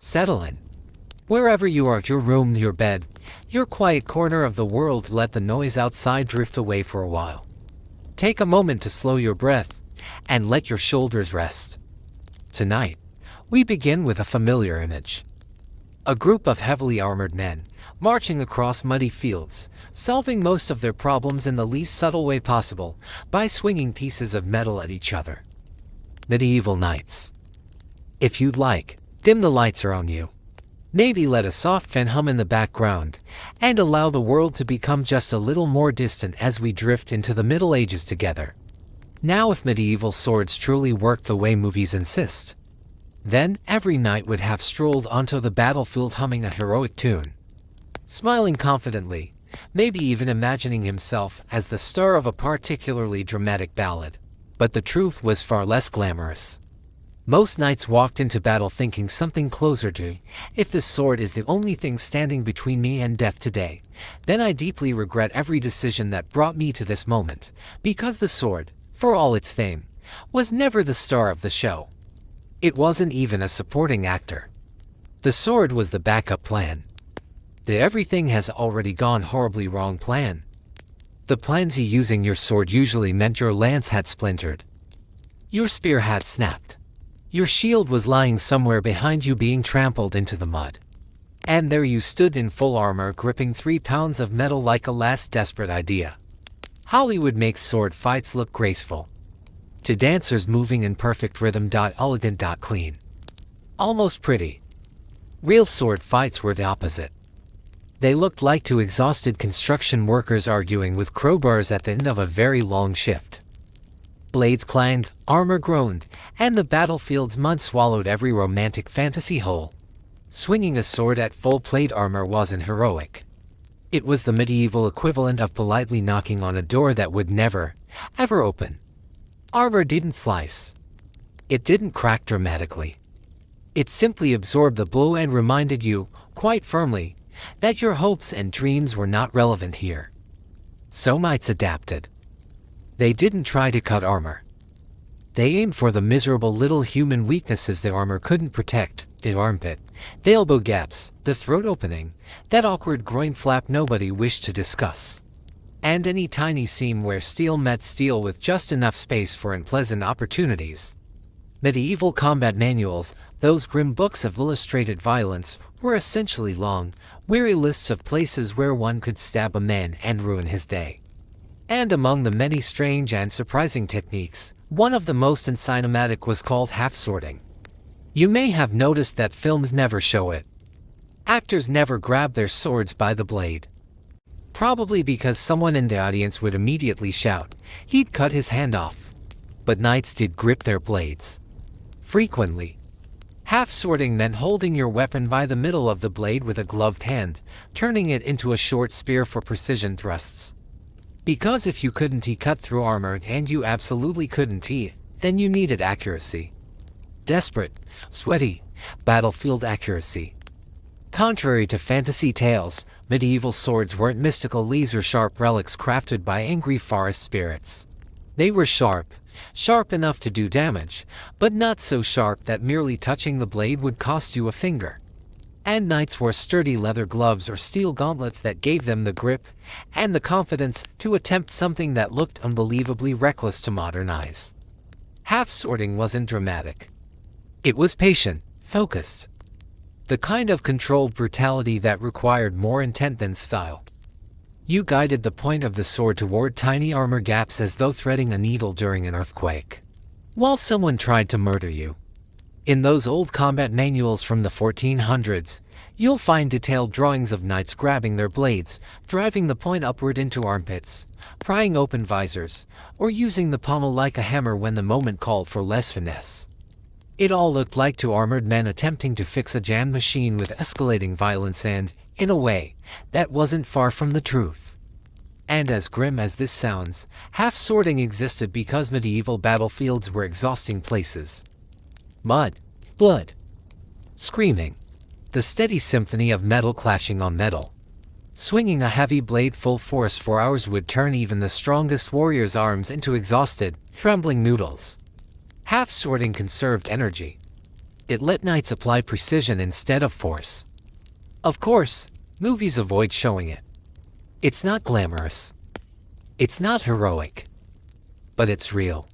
Settle in. Wherever you are, your room, your bed, your quiet corner of the world, let the noise outside drift away for a while. Take a moment to slow your breath and let your shoulders rest. Tonight, we begin with a familiar image. A group of heavily armored men, marching across muddy fields, solving most of their problems in the least subtle way possible, by swinging pieces of metal at each other. Medieval knights. If you'd like, dim the lights around you. Maybe let a soft fan hum in the background, and allow the world to become just a little more distant as we drift into the Middle Ages together. Now, if medieval swords truly worked the way movies insist, then every knight would have strolled onto the battlefield humming a heroic tune, smiling confidently, maybe even imagining himself as the star of a particularly dramatic ballad. But the truth was far less glamorous. Most knights walked into battle thinking something closer to, if this sword is the only thing standing between me and death today, then I deeply regret every decision that brought me to this moment, because the sword, for all its fame, was never the star of the show. It wasn't even a supporting actor. The sword was the backup plan. The everything has already gone horribly wrong plan. The plans using your sword usually meant your lance had splintered. Your spear had snapped. Your shield was lying somewhere behind you being trampled into the mud. And there you stood in full armor gripping 3 pounds of metal like a last desperate idea. Hollywood makes sword fights look graceful. To dancers moving in perfect rhythm. Elegant. Clean. Almost pretty. Real sword fights were the opposite. They looked like 2 exhausted construction workers arguing with crowbars at the end of a very long shift. Blades clanged, armor groaned, and the battlefield's mud swallowed every romantic fantasy whole. Swinging a sword at full plate armor wasn't heroic. It was the medieval equivalent of politely knocking on a door that would never, ever open. Armor didn't slice. It didn't crack dramatically. It simply absorbed the blow and reminded you, quite firmly, that your hopes and dreams were not relevant here. So knights adapted. They didn't try to cut armor. They aimed for the miserable little human weaknesses the armor couldn't protect: the armpit, the elbow gaps, the throat opening, that awkward groin flap nobody wished to discuss, and any tiny seam where steel met steel with just enough space for unpleasant opportunities. Medieval combat manuals, those grim books of illustrated violence, were essentially long, weary lists of places where one could stab a man and ruin his day. And among the many strange and surprising techniques, one of the most cinematic was called half-swording. You may have noticed that films never show it. Actors never grab their swords by the blade. Probably because someone in the audience would immediately shout, he'd cut his hand off. But knights did grip their blades. Frequently. Half-swording meant holding your weapon by the middle of the blade with a gloved hand, turning it into a short spear for precision thrusts. Because if you couldn't cut through armor, and you absolutely couldn't, then you needed accuracy. Desperate, sweaty, battlefield accuracy. Contrary to fantasy tales, medieval swords weren't mystical laser-sharp relics crafted by angry forest spirits. They were sharp enough to do damage, but not so sharp that merely touching the blade would cost you a finger. And knights wore sturdy leather gloves or steel gauntlets that gave them the grip and the confidence to attempt something that looked unbelievably reckless to modern eyes. Half-swording wasn't dramatic. It was patient, focused. The kind of controlled brutality that required more intent than style. You guided the point of the sword toward tiny armor gaps as though threading a needle during an earthquake, while someone tried to murder you. In those old combat manuals from the 1400s, you'll find detailed drawings of knights grabbing their blades, driving the point upward into armpits, prying open visors, or using the pommel like a hammer when the moment called for less finesse. It all looked like 2 armored men attempting to fix a jammed machine with escalating violence and, in a way, that wasn't far from the truth. And as grim as this sounds, half-swording existed because medieval battlefields were exhausting places. Mud, blood, screaming, the steady symphony of metal clashing on metal. Swinging a heavy blade full force for hours would turn even the strongest warrior's arms into exhausted, trembling noodles. Half-swording conserved energy. It let knights apply precision instead of force. Of course, movies avoid showing it. It's not glamorous. It's not heroic. But it's real.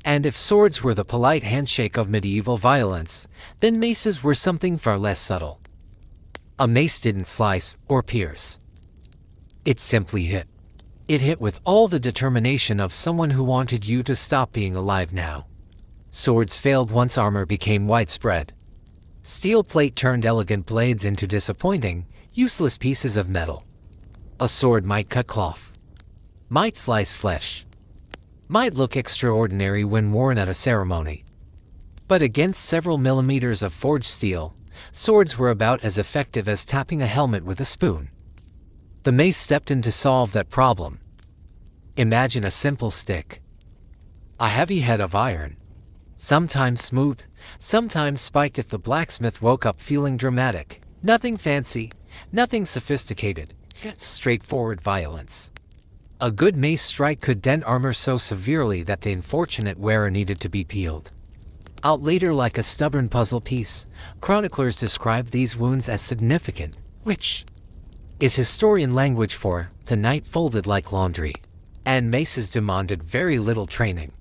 And if swords were the polite handshake of medieval violence, then maces were something far less subtle. A mace didn't slice or pierce. It simply hit. It hit with all the determination of someone who wanted you to stop being alive now. Swords failed once armor became widespread. Steel plate turned elegant blades into disappointing, useless pieces of metal. A sword might cut cloth, might slice flesh, might look extraordinary when worn at a ceremony. But against several millimeters of forged steel, swords were about as effective as tapping a helmet with a spoon. The mace stepped in to solve that problem. Imagine a simple stick, a heavy head of iron, sometimes smooth, sometimes spiked. If the blacksmith woke up feeling dramatic, nothing fancy, nothing sophisticated, just straightforward violence. A good mace strike could dent armor so severely that the unfortunate wearer needed to be peeled out later like a stubborn puzzle piece. Chroniclers describe these wounds as significant, which is historian language for the knight folded like laundry. And maces demanded very little training.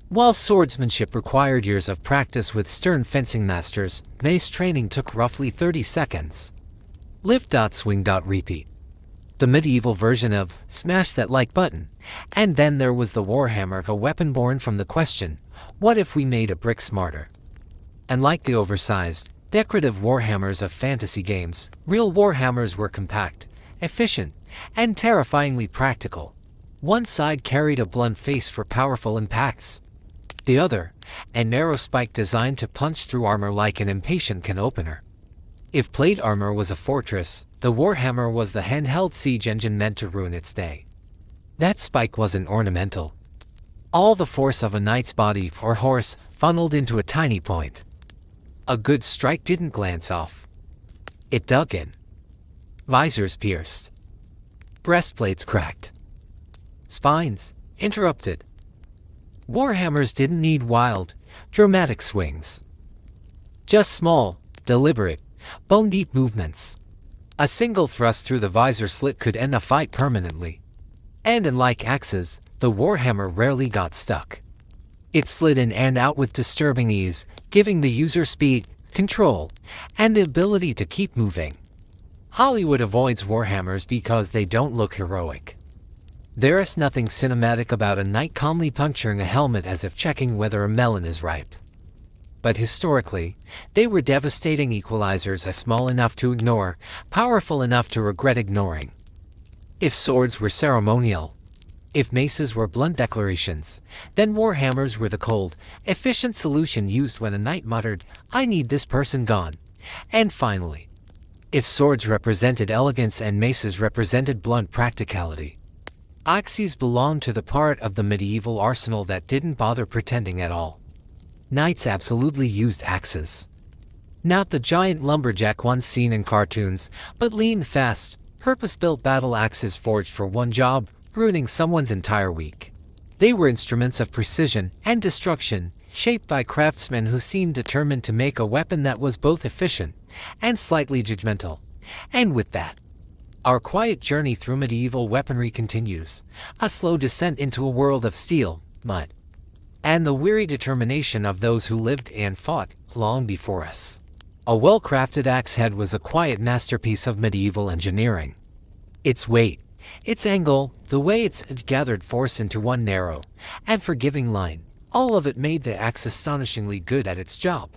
While swordsmanship required years of practice with stern fencing masters, mace training took roughly 30 seconds. Lift. Swing. Repeat. The medieval version of smash that like button. And then there was the warhammer, a weapon born from the question, what if we made a brick smarter? And like the oversized, decorative warhammers of fantasy games, real warhammers were compact, efficient, and terrifyingly practical. One side carried a blunt face for powerful impacts. The other, a narrow spike designed to punch through armor like an impatient can opener. If plate armor was a fortress, the warhammer was the handheld siege engine meant to ruin its day. That spike wasn't ornamental. All the force of a knight's body or horse funneled into a tiny point. A good strike didn't glance off. It dug in. Visors pierced. Breastplates cracked. Spines interrupted. Warhammers didn't need wild, dramatic swings. Just small, deliberate, bone-deep movements. A single thrust through the visor slit could end a fight permanently. And unlike axes, the warhammer rarely got stuck. It slid in and out with disturbing ease, giving the user speed, control, and the ability to keep moving. Hollywood avoids warhammers because they don't look heroic. There is nothing cinematic about a knight calmly puncturing a helmet as if checking whether a melon is ripe. But historically, they were devastating equalizers, as small enough to ignore, powerful enough to regret ignoring. If swords were ceremonial, if maces were blunt declarations, then warhammers were the cold, efficient solution used when a knight muttered, "I need this person gone." And finally, if swords represented elegance and maces represented blunt practicality, axes belonged to the part of the medieval arsenal that didn't bother pretending at all. Knights absolutely used axes. Not the giant lumberjack ones seen in cartoons, but lean, fast, purpose-built battle axes forged for one job, ruining someone's entire week. They were instruments of precision and destruction, shaped by craftsmen who seemed determined to make a weapon that was both efficient and slightly judgmental. And with that, our quiet journey through medieval weaponry continues, a slow descent into a world of steel, mud, and the weary determination of those who lived and fought long before us. A well-crafted axe head was a quiet masterpiece of medieval engineering. Its weight, its angle, the way it gathered force into one narrow and forgiving line, all of it made the axe astonishingly good at its job.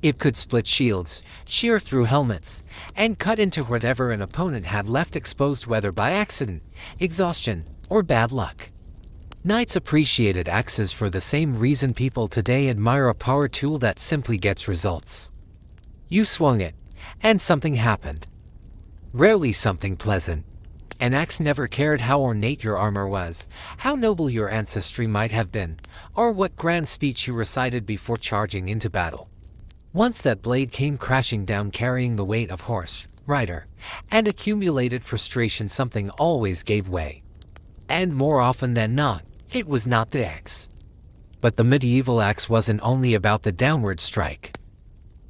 It could split shields, shear through helmets, and cut into whatever an opponent had left exposed, whether by accident, exhaustion, or bad luck. Knights appreciated axes for the same reason people today admire a power tool that simply gets results. You swung it, and something happened. Rarely something pleasant. An axe never cared how ornate your armor was, how noble your ancestry might have been, or what grand speech you recited before charging into battle. Once that blade came crashing down carrying the weight of horse, rider, and accumulated frustration, something always gave way. And more often than not, it was not the axe. But the medieval axe wasn't only about the downward strike.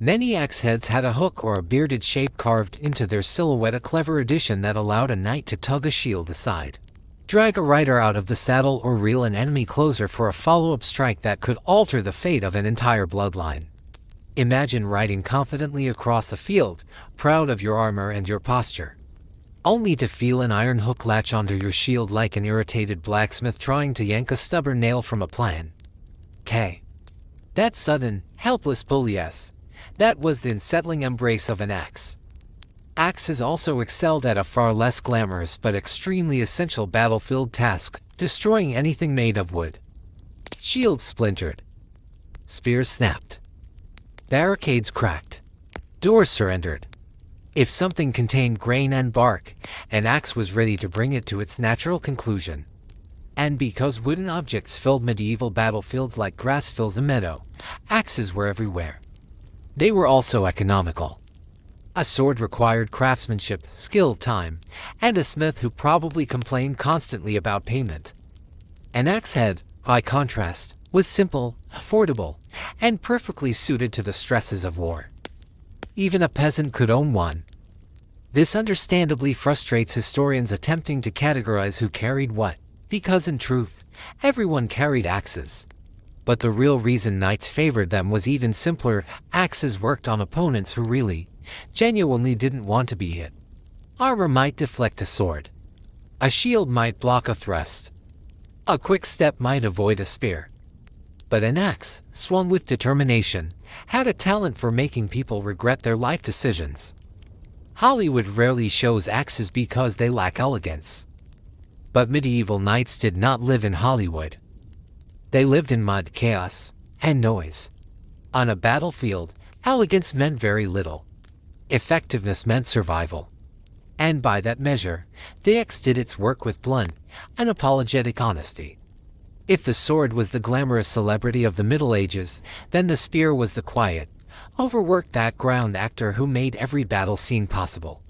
Many axe heads had a hook or a bearded shape carved into their silhouette, a clever addition that allowed a knight to tug a shield aside, drag a rider out of the saddle, or reel an enemy closer for a follow-up strike that could alter the fate of an entire bloodline. Imagine riding confidently across a field, proud of your armor and your posture, only to feel an iron hook latch onto your shield like an irritated blacksmith trying to yank a stubborn nail from a plan. That sudden, helpless pull, yes, that was the unsettling embrace of an axe. Axes also excelled at a far less glamorous but extremely essential battlefield task: destroying anything made of wood. Shields splintered, spears snapped, barricades cracked, doors surrendered. If something contained grain and bark, an axe was ready to bring it to its natural conclusion. And because wooden objects filled medieval battlefields like grass fills a meadow, axes were everywhere. They were also economical. A sword required craftsmanship, skill, time, and a smith who probably complained constantly about payment. An axe head, by contrast, was simple, affordable, and perfectly suited to the stresses of war. Even a peasant could own one. This understandably frustrates historians attempting to categorize who carried what, because in truth, everyone carried axes. But the real reason knights favored them was even simpler: axes worked on opponents who really, genuinely didn't want to be hit. Armor might deflect a sword. A shield might block a thrust. A quick step might avoid a spear. But an axe, swung with determination, had a talent for making people regret their life decisions. Hollywood rarely shows axes because they lack elegance. But medieval knights did not live in Hollywood. They lived in mud, chaos, and noise. On a battlefield, elegance meant very little. Effectiveness meant survival. And by that measure, the axe did its work with blunt, unapologetic honesty. If the sword was the glamorous celebrity of the Middle Ages, then the spear was the quiet, overworked background actor who made every battle scene possible.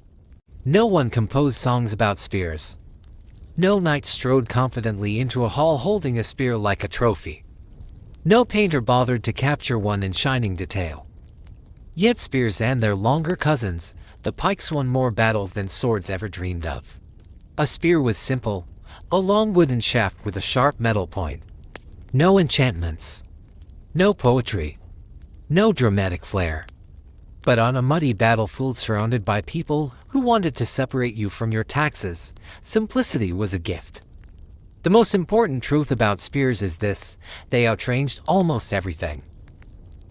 No one composed songs about spears. No knight strode confidently into a hall holding a spear like a trophy. No painter bothered to capture one in shining detail. Yet spears and their longer cousins, the pikes, won more battles than swords ever dreamed of. A spear was simple, a long wooden shaft with a sharp metal point. No enchantments. No poetry. No dramatic flair. But on a muddy battlefield surrounded by people who wanted to separate you from your taxes, simplicity was a gift. The most important truth about spears is this: they outranged almost everything.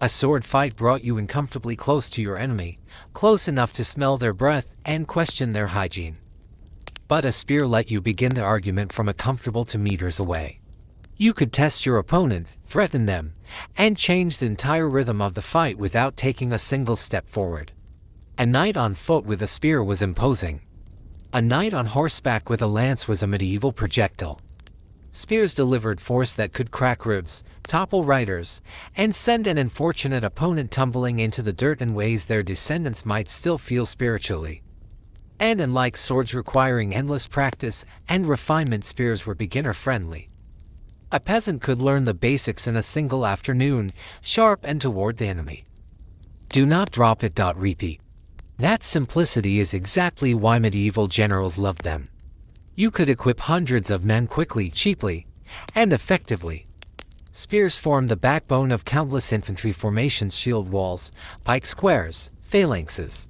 A sword fight brought you uncomfortably close to your enemy, close enough to smell their breath and question their hygiene. But a spear let you begin the argument from a comfortable to meters away. You could test your opponent, threaten them, and change the entire rhythm of the fight without taking a single step forward. A knight on foot with a spear was imposing. A knight on horseback with a lance was a medieval projectile. Spears delivered force that could crack ribs, topple riders, and send an unfortunate opponent tumbling into the dirt in ways their descendants might still feel spiritually. And unlike swords requiring endless practice and refinement, spears were beginner-friendly. A peasant could learn the basics in a single afternoon, sharp and toward the enemy. Do not drop it. Repeat. That simplicity is exactly why medieval generals loved them. You could equip hundreds of men quickly, cheaply, and effectively. Spears formed the backbone of countless infantry formations: shield walls, pike squares, phalanxes.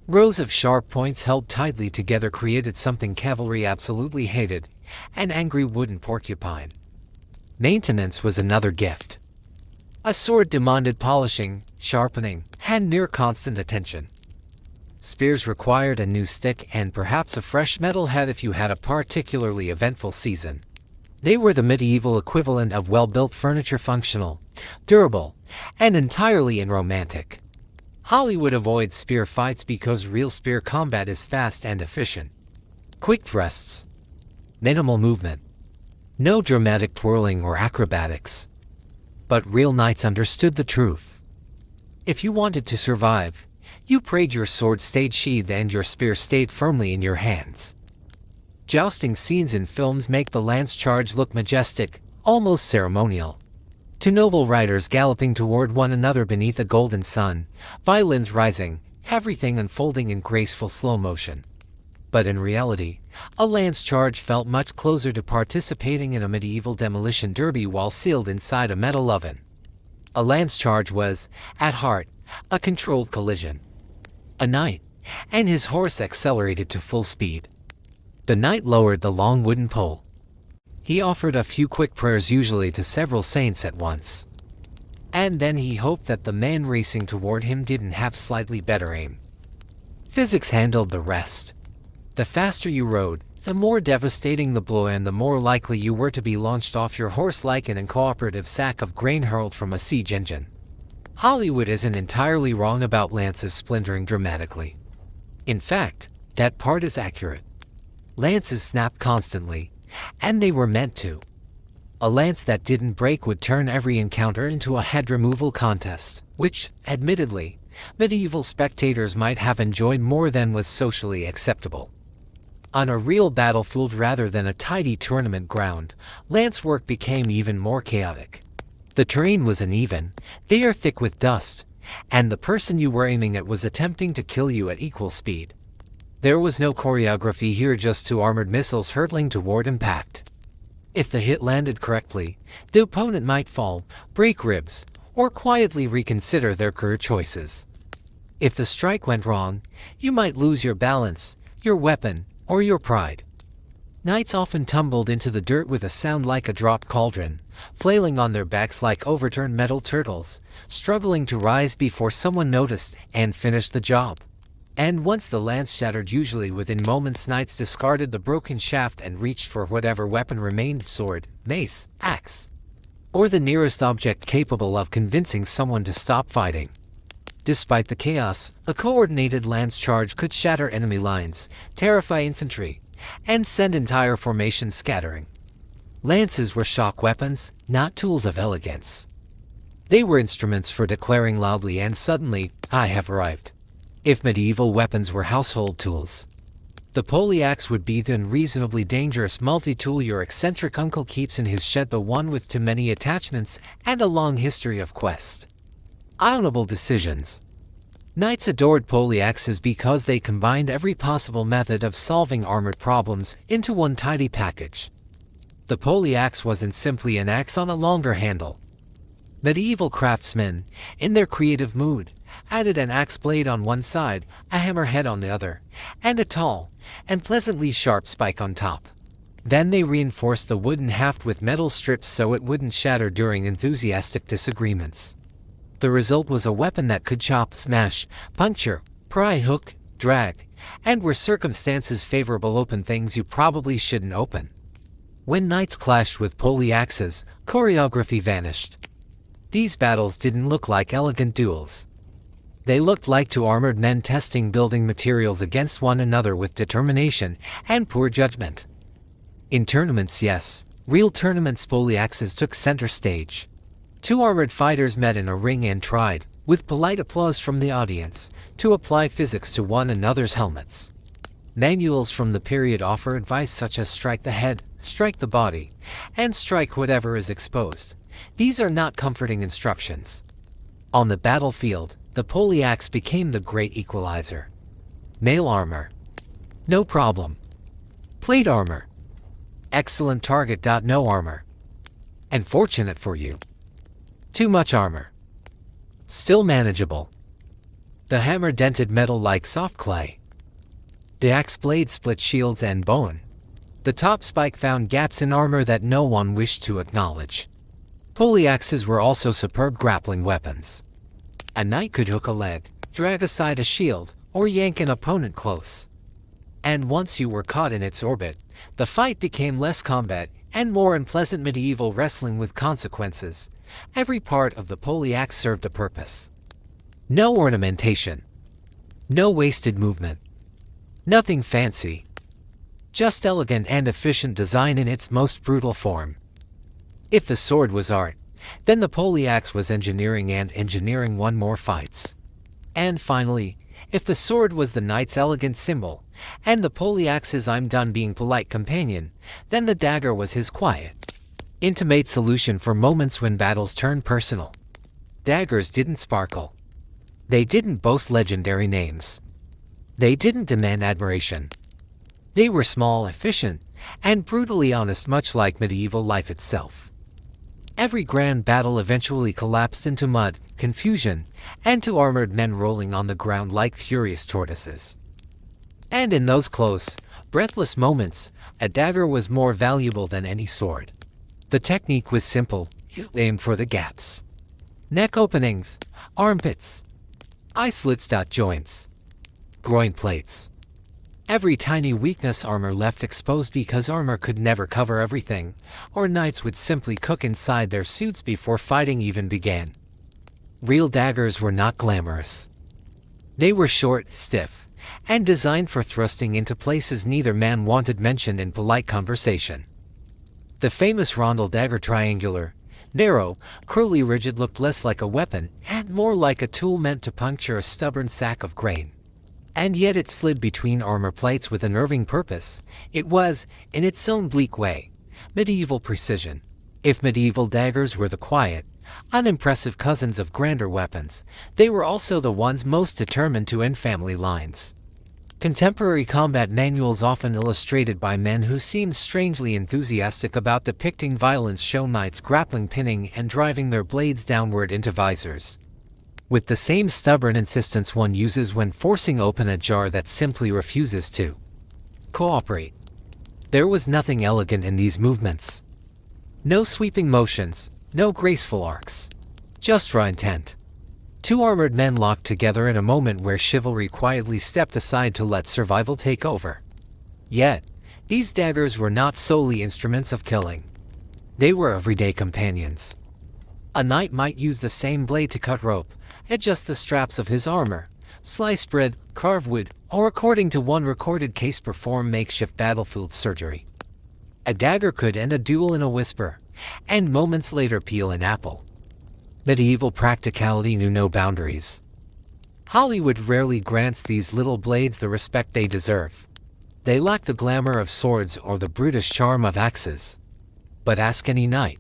Rows of sharp points held tightly together created something cavalry absolutely hated: an angry wooden porcupine. Maintenance was another gift. A sword demanded polishing, sharpening, and near constant attention. Spears required a new stick and perhaps a fresh metal head if you had a particularly eventful season. They were the medieval equivalent of well-built furniture: functional, durable, and entirely unromantic. Hollywood avoids spear fights because real spear combat is fast and efficient. Quick thrusts. Minimal movement. No dramatic twirling or acrobatics. But real knights understood the truth. If you wanted to survive, you prayed your sword stayed sheathed and your spear stayed firmly in your hands. Jousting scenes in films make the lance charge look majestic, almost ceremonial. to noble riders galloping toward one another beneath a golden sun, violins rising, everything unfolding in graceful slow motion. But in reality, a lance charge felt much closer to participating in a medieval demolition derby while sealed inside a metal oven. A lance charge was, at heart, a controlled collision. A knight and his horse accelerated to full speed. The knight lowered the long wooden pole. He offered a few quick prayers, usually to several saints at once. And then he hoped that the man racing toward him didn't have slightly better aim. Physics handled the rest. The faster you rode, the more devastating the blow and the more likely you were to be launched off your horse like an incooperative sack of grain hurled from a siege engine. Hollywood isn't entirely wrong about lances splintering dramatically. In fact, that part is accurate. Lances snap constantly, and they were meant to. A lance that didn't break would turn every encounter into a head removal contest, which, admittedly, medieval spectators might have enjoyed more than was socially acceptable. On a real battlefield rather than a tidy tournament ground, lance work became even more chaotic. The terrain was uneven, the air thick with dust, and the person you were aiming at was attempting to kill you at equal speed. There was no choreography here, just two armored missiles hurtling toward impact. If the hit landed correctly, the opponent might fall, break ribs, or quietly reconsider their career choices. If the strike went wrong, you might lose your balance, your weapon, or your pride. Knights often tumbled into the dirt with a sound like a dropped cauldron, flailing on their backs like overturned metal turtles, struggling to rise before someone noticed and finished the job. And once the lance shattered, usually within moments, knights discarded the broken shaft and reached for whatever weapon remained: sword, mace, axe, or the nearest object capable of convincing someone to stop fighting. Despite the chaos, a coordinated lance charge could shatter enemy lines, terrify infantry, and send entire formations scattering. Lances were shock weapons, not tools of elegance. They were instruments for declaring loudly and suddenly, "I have arrived." If medieval weapons were household tools, the poleaxe would be the unreasonably dangerous multi-tool your eccentric uncle keeps in his shed, the one with too many attachments and a long history of quest. Honorable decisions. Knights adored poleaxes because they combined every possible method of solving armored problems into one tidy package. The poleaxe wasn't simply an axe on a longer handle. Medieval craftsmen, in their creative mood, added an axe blade on one side, a hammerhead on the other, and a tall and pleasantly sharp spike on top. Then they reinforced the wooden haft with metal strips so it wouldn't shatter during enthusiastic disagreements. The result was a weapon that could chop, smash, puncture, pry, hook, drag, and where circumstances favorable, open things you probably shouldn't open. When knights clashed with poleaxes, choreography vanished. These battles didn't look like elegant duels. They looked like two armored men testing building materials against one another with determination and poor judgment. In tournaments, yes, real tournaments, poleaxes took center stage. Two armored fighters met in a ring and tried, with polite applause from the audience, to apply physics to one another's helmets. Manuals from the period offer advice such as strike the head, strike the body, and strike whatever is exposed. These are not comforting instructions. On the battlefield, the poleaxe became the great equalizer. Mail armor. No problem. Plate armor. Excellent target. No armor. And fortunate for you, too much armor. Still manageable. The hammer dented metal like soft clay. The axe blade split shields and bone. The top spike found gaps in armor that no one wished to acknowledge. Poleaxes were also superb grappling weapons. A knight could hook a leg, drag aside a shield, or yank an opponent close. And once you were caught in its orbit, the fight became less combat and more unpleasant medieval wrestling with consequences. Every part of the poleaxe served a purpose. No ornamentation. No wasted movement. Nothing fancy. Just elegant and efficient design in its most brutal form. If the sword was art, then the poleaxe was engineering, and engineering won more fights. And finally, if the sword was the knight's elegant symbol, and the poleaxe's "I'm done being polite" companion, then the dagger was his quiet, intimate solution for moments when battles turn personal. Daggers didn't sparkle. They didn't boast legendary names. They didn't demand admiration. They were small, efficient, and brutally honest, much like medieval life itself. Every grand battle eventually collapsed into mud, confusion, and to armored men rolling on the ground like furious tortoises. And in those close, breathless moments, a dagger was more valuable than any sword. The technique was simple: you aimed for the gaps. Neck openings, armpits, eye slits, joints, groin plates. Every tiny weakness armor left exposed, because armor could never cover everything, or knights would simply cook inside their suits before fighting even began. Real daggers were not glamorous. They were short, stiff, and designed for thrusting into places neither man wanted mentioned in polite conversation. The famous rondel dagger, triangular, narrow, curly, rigid, looked less like a weapon and more like a tool meant to puncture a stubborn sack of grain. And yet it slid between armor plates with a nerving purpose. It was, in its own bleak way, medieval precision. If medieval daggers were the quiet, unimpressive cousins of grander weapons, they were also the ones most determined to end family lines. Contemporary combat manuals, often illustrated by men who seemed strangely enthusiastic about depicting violence, show knights grappling, pinning, and driving their blades downward into visors, with the same stubborn insistence one uses when forcing open a jar that simply refuses to cooperate. There was nothing elegant in these movements. No sweeping motions, no graceful arcs. Just raw intent. Two armored men locked together in a moment where chivalry quietly stepped aside to let survival take over. Yet, these daggers were not solely instruments of killing. They were everyday companions. A knight might use the same blade to cut rope, adjust the straps of his armor, slice bread, carve wood, or, according to one recorded case, perform makeshift battlefield surgery. A dagger could end a duel in a whisper, and moments later peel an apple. Medieval practicality knew no boundaries. Hollywood rarely grants these little blades the respect they deserve. They lack the glamour of swords or the brutish charm of axes. But ask any knight,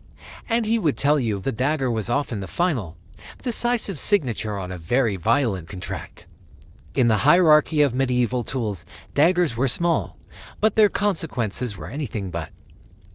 and he would tell you the dagger was often the final, decisive signature on a very violent contract. In the hierarchy of medieval tools, daggers were small, but their consequences were anything but.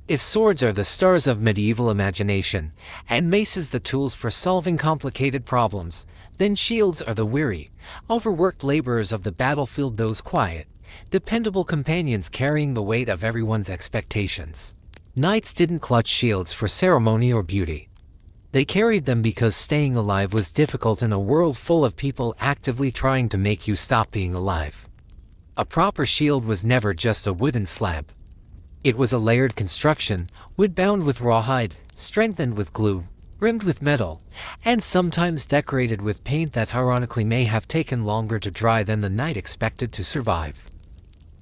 If swords are the stars of medieval imagination, and maces the tools for solving complicated problems, then shields are the weary, overworked laborers of the battlefield, those quiet, dependable companions carrying the weight of everyone's expectations. Knights didn't clutch shields for ceremony or beauty. They carried them because staying alive was difficult in a world full of people actively trying to make you stop being alive. A proper shield was never just a wooden slab. It was a layered construction, wood bound with rawhide, strengthened with glue, rimmed with metal, and sometimes decorated with paint that ironically may have taken longer to dry than the knight expected to survive.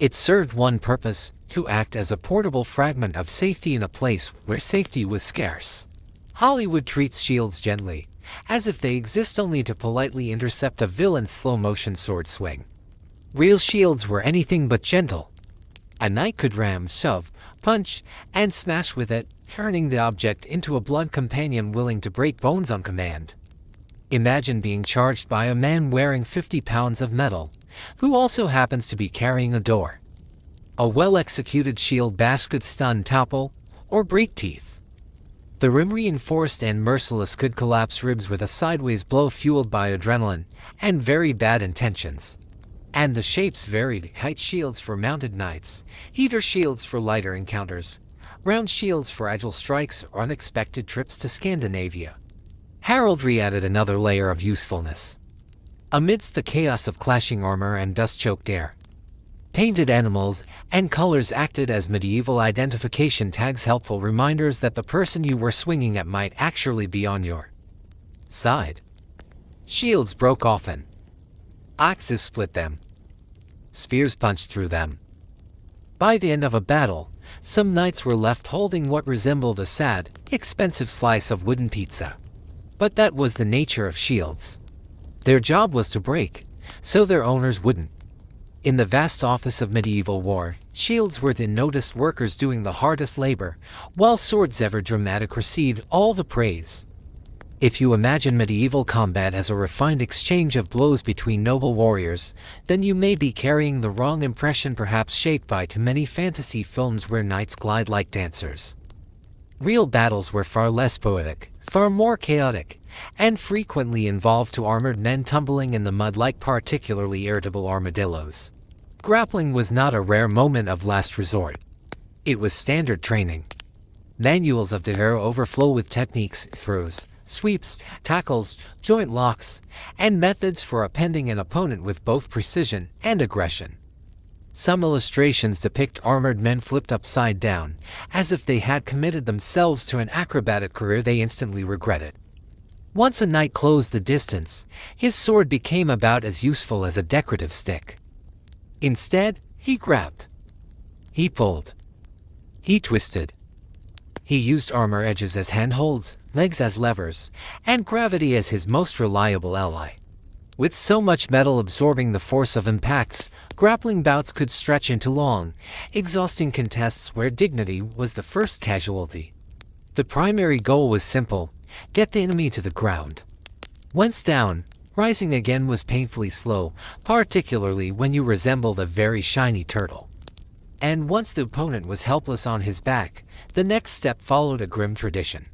It served one purpose: to act as a portable fragment of safety in a place where safety was scarce. Hollywood treats shields gently, as if they exist only to politely intercept a villain's slow-motion sword swing. Real shields were anything but gentle. A knight could ram, shove, punch, and smash with it, turning the object into a blunt companion willing to break bones on command. Imagine being charged by a man wearing 50 pounds of metal, who also happens to be carrying a door. A well-executed shield bash could stun, topple, or break teeth. The rim, reinforced and merciless, could collapse ribs with a sideways blow fueled by adrenaline and very bad intentions. And the shapes varied: height shields for mounted knights, heater shields for lighter encounters, round shields for agile strikes or unexpected trips to Scandinavia. Heraldry added another layer of usefulness. Amidst the chaos of clashing armor and dust-choked air, painted animals and colors acted as medieval identification tags, helpful reminders that the person you were swinging at might actually be on your side. Shields broke often. Axes split them. Spears punched through them. By the end of a battle, some knights were left holding what resembled a sad, expensive slice of wooden pizza. But that was the nature of shields. Their job was to break, so their owners wouldn't. In the vast office of medieval war, Shields were the noticed workers doing the hardest labor, while swords ever dramatic received all the praise. If you imagine medieval combat as a refined exchange of blows between noble warriors, then you may be carrying the wrong impression, perhaps shaped by too many fantasy films where knights glide like dancers. Real battles were far less poetic, far more chaotic, and frequently involved two armored men tumbling in the mud like particularly irritable armadillos. Grappling was not a rare moment of last resort. It was standard training. Manuals of the era overflow with techniques, throws, sweeps, tackles, joint locks, and methods for appending an opponent with both precision and aggression. Some illustrations depict armored men flipped upside down, as if they had committed themselves to an acrobatic career they instantly regretted. Once a knight closed the distance, his sword became about as useful as a decorative stick. Instead, he grabbed. He pulled. He twisted. He used armor edges as handholds, legs as levers, and gravity as his most reliable ally. With so much metal absorbing the force of impacts, grappling bouts could stretch into long, exhausting contests where dignity was the first casualty. The primary goal was simple: get the enemy to the ground. Once down, rising again was painfully slow, particularly when you resembled a very shiny turtle. And once the opponent was helpless on his back, the next step followed a grim tradition.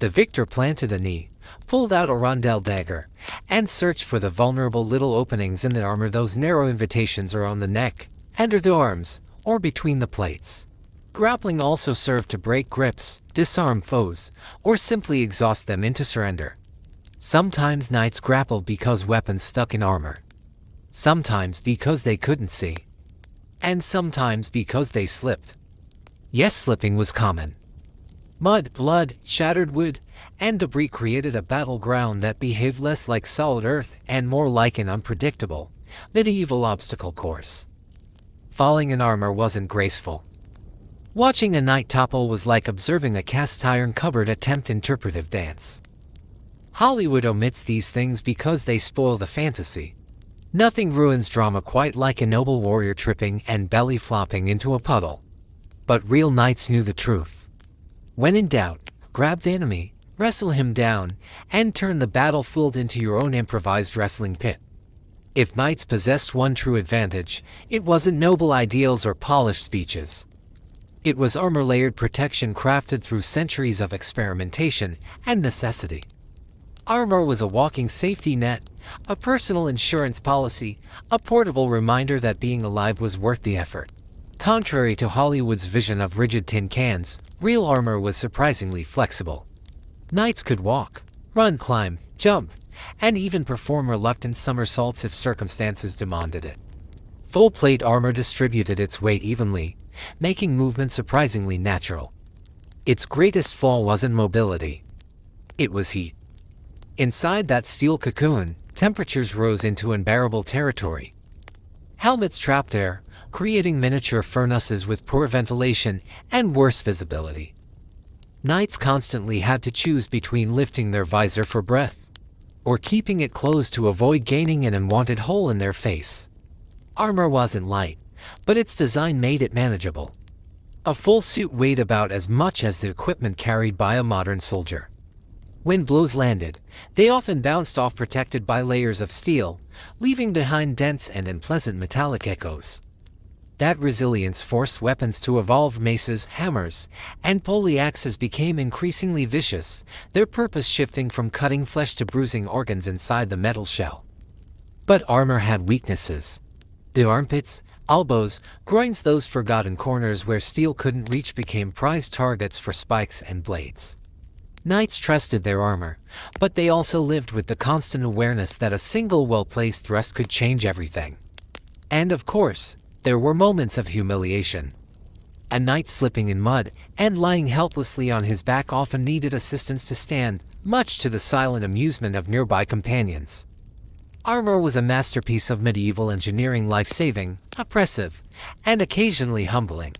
The victor planted a knee, pulled out a rondel dagger, and searched for the vulnerable little openings in the armor. Those narrow invitations are on the neck, under the arms, or between the plates. Grappling also served to break grips, disarm foes, or simply exhaust them into surrender. Sometimes knights grappled because weapons stuck in armor. Sometimes because they couldn't see. And sometimes because they slipped. Yes, slipping was common. Mud, blood, shattered wood, and debris created a battleground that behaved less like solid earth and more like an unpredictable, medieval obstacle course. Falling in armor wasn't graceful. Watching a knight topple was like observing a cast-iron cupboard attempt interpretive dance. Hollywood omits these things because they spoil the fantasy. Nothing ruins drama quite like a noble warrior tripping and belly flopping into a puddle. But real knights knew the truth. When in doubt, grab the enemy, wrestle him down, and turn the battlefield into your own improvised wrestling pit. If knights possessed one true advantage, it wasn't noble ideals or polished speeches. It was armor-layered protection crafted through centuries of experimentation and necessity. Armor was a walking safety net, a personal insurance policy, a portable reminder that being alive was worth the effort. Contrary to Hollywood's vision of rigid tin cans, real armor was surprisingly flexible. Knights could walk, run, climb, jump, and even perform reluctant somersaults if circumstances demanded it. Full-plate armor distributed its weight evenly, making movement surprisingly natural. Its greatest flaw wasn't mobility. It was heat. Inside that steel cocoon, temperatures rose into unbearable territory. Helmets trapped air, creating miniature furnaces with poor ventilation and worse visibility. Knights constantly had to choose between lifting their visor for breath or keeping it closed to avoid gaining an unwanted hole in their face. Armor wasn't light, but its design made it manageable. A full suit weighed about as much as the equipment carried by a modern soldier. When blows landed, they often bounced off protected by layers of steel, leaving behind dense and unpleasant metallic echoes. That resilience forced weapons to evolve. Maces, hammers, and poleaxes became increasingly vicious, their purpose shifting from cutting flesh to bruising organs inside the metal shell. But armor had weaknesses. The armpits, elbows, groins, those forgotten corners where steel couldn't reach, became prized targets for spikes and blades. Knights trusted their armor, but they also lived with the constant awareness that a single well-placed thrust could change everything. And of course, there were moments of humiliation. A knight slipping in mud and lying helplessly on his back often needed assistance to stand, much to the silent amusement of nearby companions. Armor was a masterpiece of medieval engineering, life-saving, oppressive, and occasionally humbling.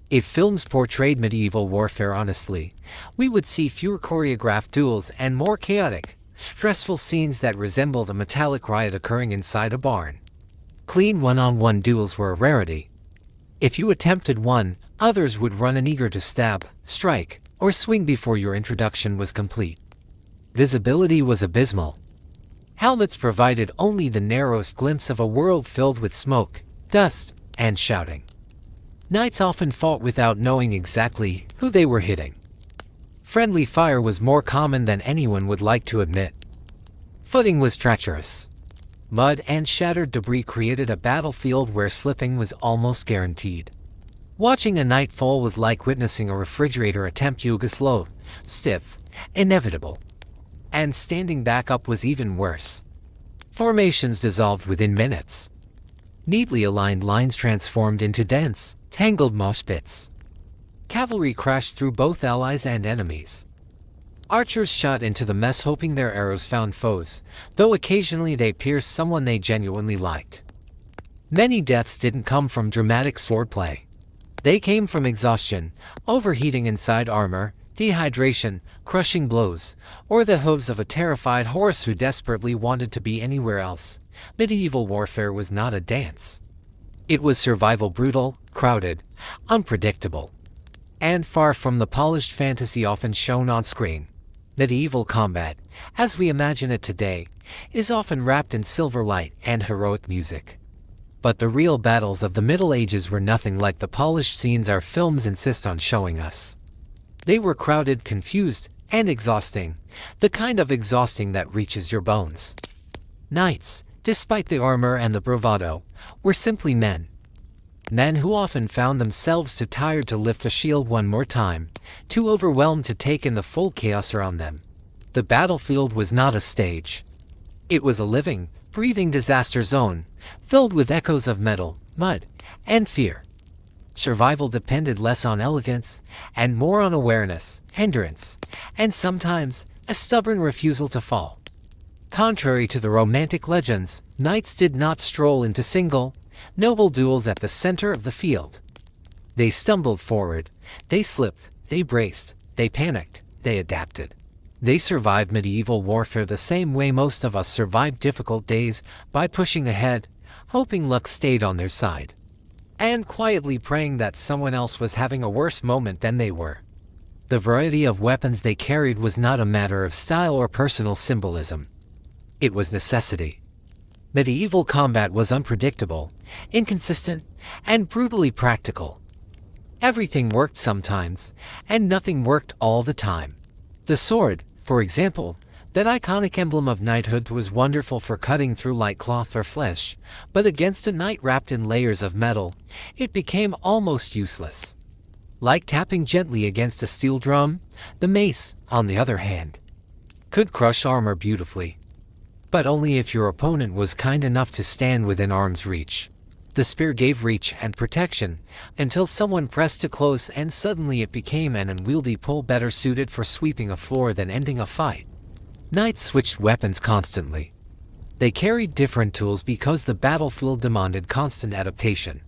If films portrayed medieval warfare honestly, we would see fewer choreographed duels and more chaotic, stressful scenes that resembled a metallic riot occurring inside a barn. Clean one-on-one duels were a rarity. If you attempted one, others would run in eager to stab, strike, or swing before your introduction was complete. Visibility was abysmal. Helmets provided only the narrowest glimpse of a world filled with smoke, dust, and shouting. Knights often fought without knowing exactly who they were hitting. Friendly fire was more common than anyone would like to admit. Footing was treacherous. Mud and shattered debris created a battlefield where slipping was almost guaranteed. Watching a knight fall was like witnessing a refrigerator attempt to go slow, stiff, inevitable. And standing back up was even worse. Formations dissolved within minutes. Neatly aligned lines transformed into dense, tangled mosh pits. Cavalry crashed through both allies and enemies. Archers shot into the mess hoping their arrows found foes, though occasionally they pierced someone they genuinely liked. Many deaths didn't come from dramatic swordplay. They came from exhaustion, overheating inside armor, dehydration, crushing blows, or the hooves of a terrified horse who desperately wanted to be anywhere else. Medieval warfare was not a dance. It was survival, brutal, crowded, unpredictable, and far from the polished fantasy often shown on screen. Medieval combat, as we imagine it today, is often wrapped in silver light and heroic music. But the real battles of the Middle Ages were nothing like the polished scenes our films insist on showing us. They were crowded, confused, and exhausting, the kind of exhausting that reaches your bones. Knights, despite the armor and the bravado, were simply men. Men who often found themselves too tired to lift a shield one more time, too overwhelmed to take in the full chaos around them. The battlefield was not a stage. It was a living, breathing disaster zone, filled with echoes of metal, mud, and fear. Survival depended less on elegance, and more on awareness, endurance, and sometimes, a stubborn refusal to fall. Contrary to the romantic legends, knights did not stroll into single, noble duels at the center of the field. They stumbled forward, they slipped, they braced, they panicked, they adapted. They survived medieval warfare the same way most of us survived difficult days, by pushing ahead, hoping luck stayed on their side, and quietly praying that someone else was having a worse moment than they were. The variety of weapons they carried was not a matter of style or personal symbolism. It was necessity. Medieval combat was unpredictable, inconsistent, and brutally practical. Everything worked sometimes, and nothing worked all the time. The sword, for example, that iconic emblem of knighthood, was wonderful for cutting through light cloth or flesh, but against a knight wrapped in layers of metal, it became almost useless. Like tapping gently against a steel drum, the mace, on the other hand, could crush armor beautifully. But only if your opponent was kind enough to stand within arm's reach. The spear gave reach and protection, until someone pressed too close and suddenly it became an unwieldy pole better suited for sweeping a floor than ending a fight. Knights switched weapons constantly. They carried different tools because the battlefield demanded constant adaptation.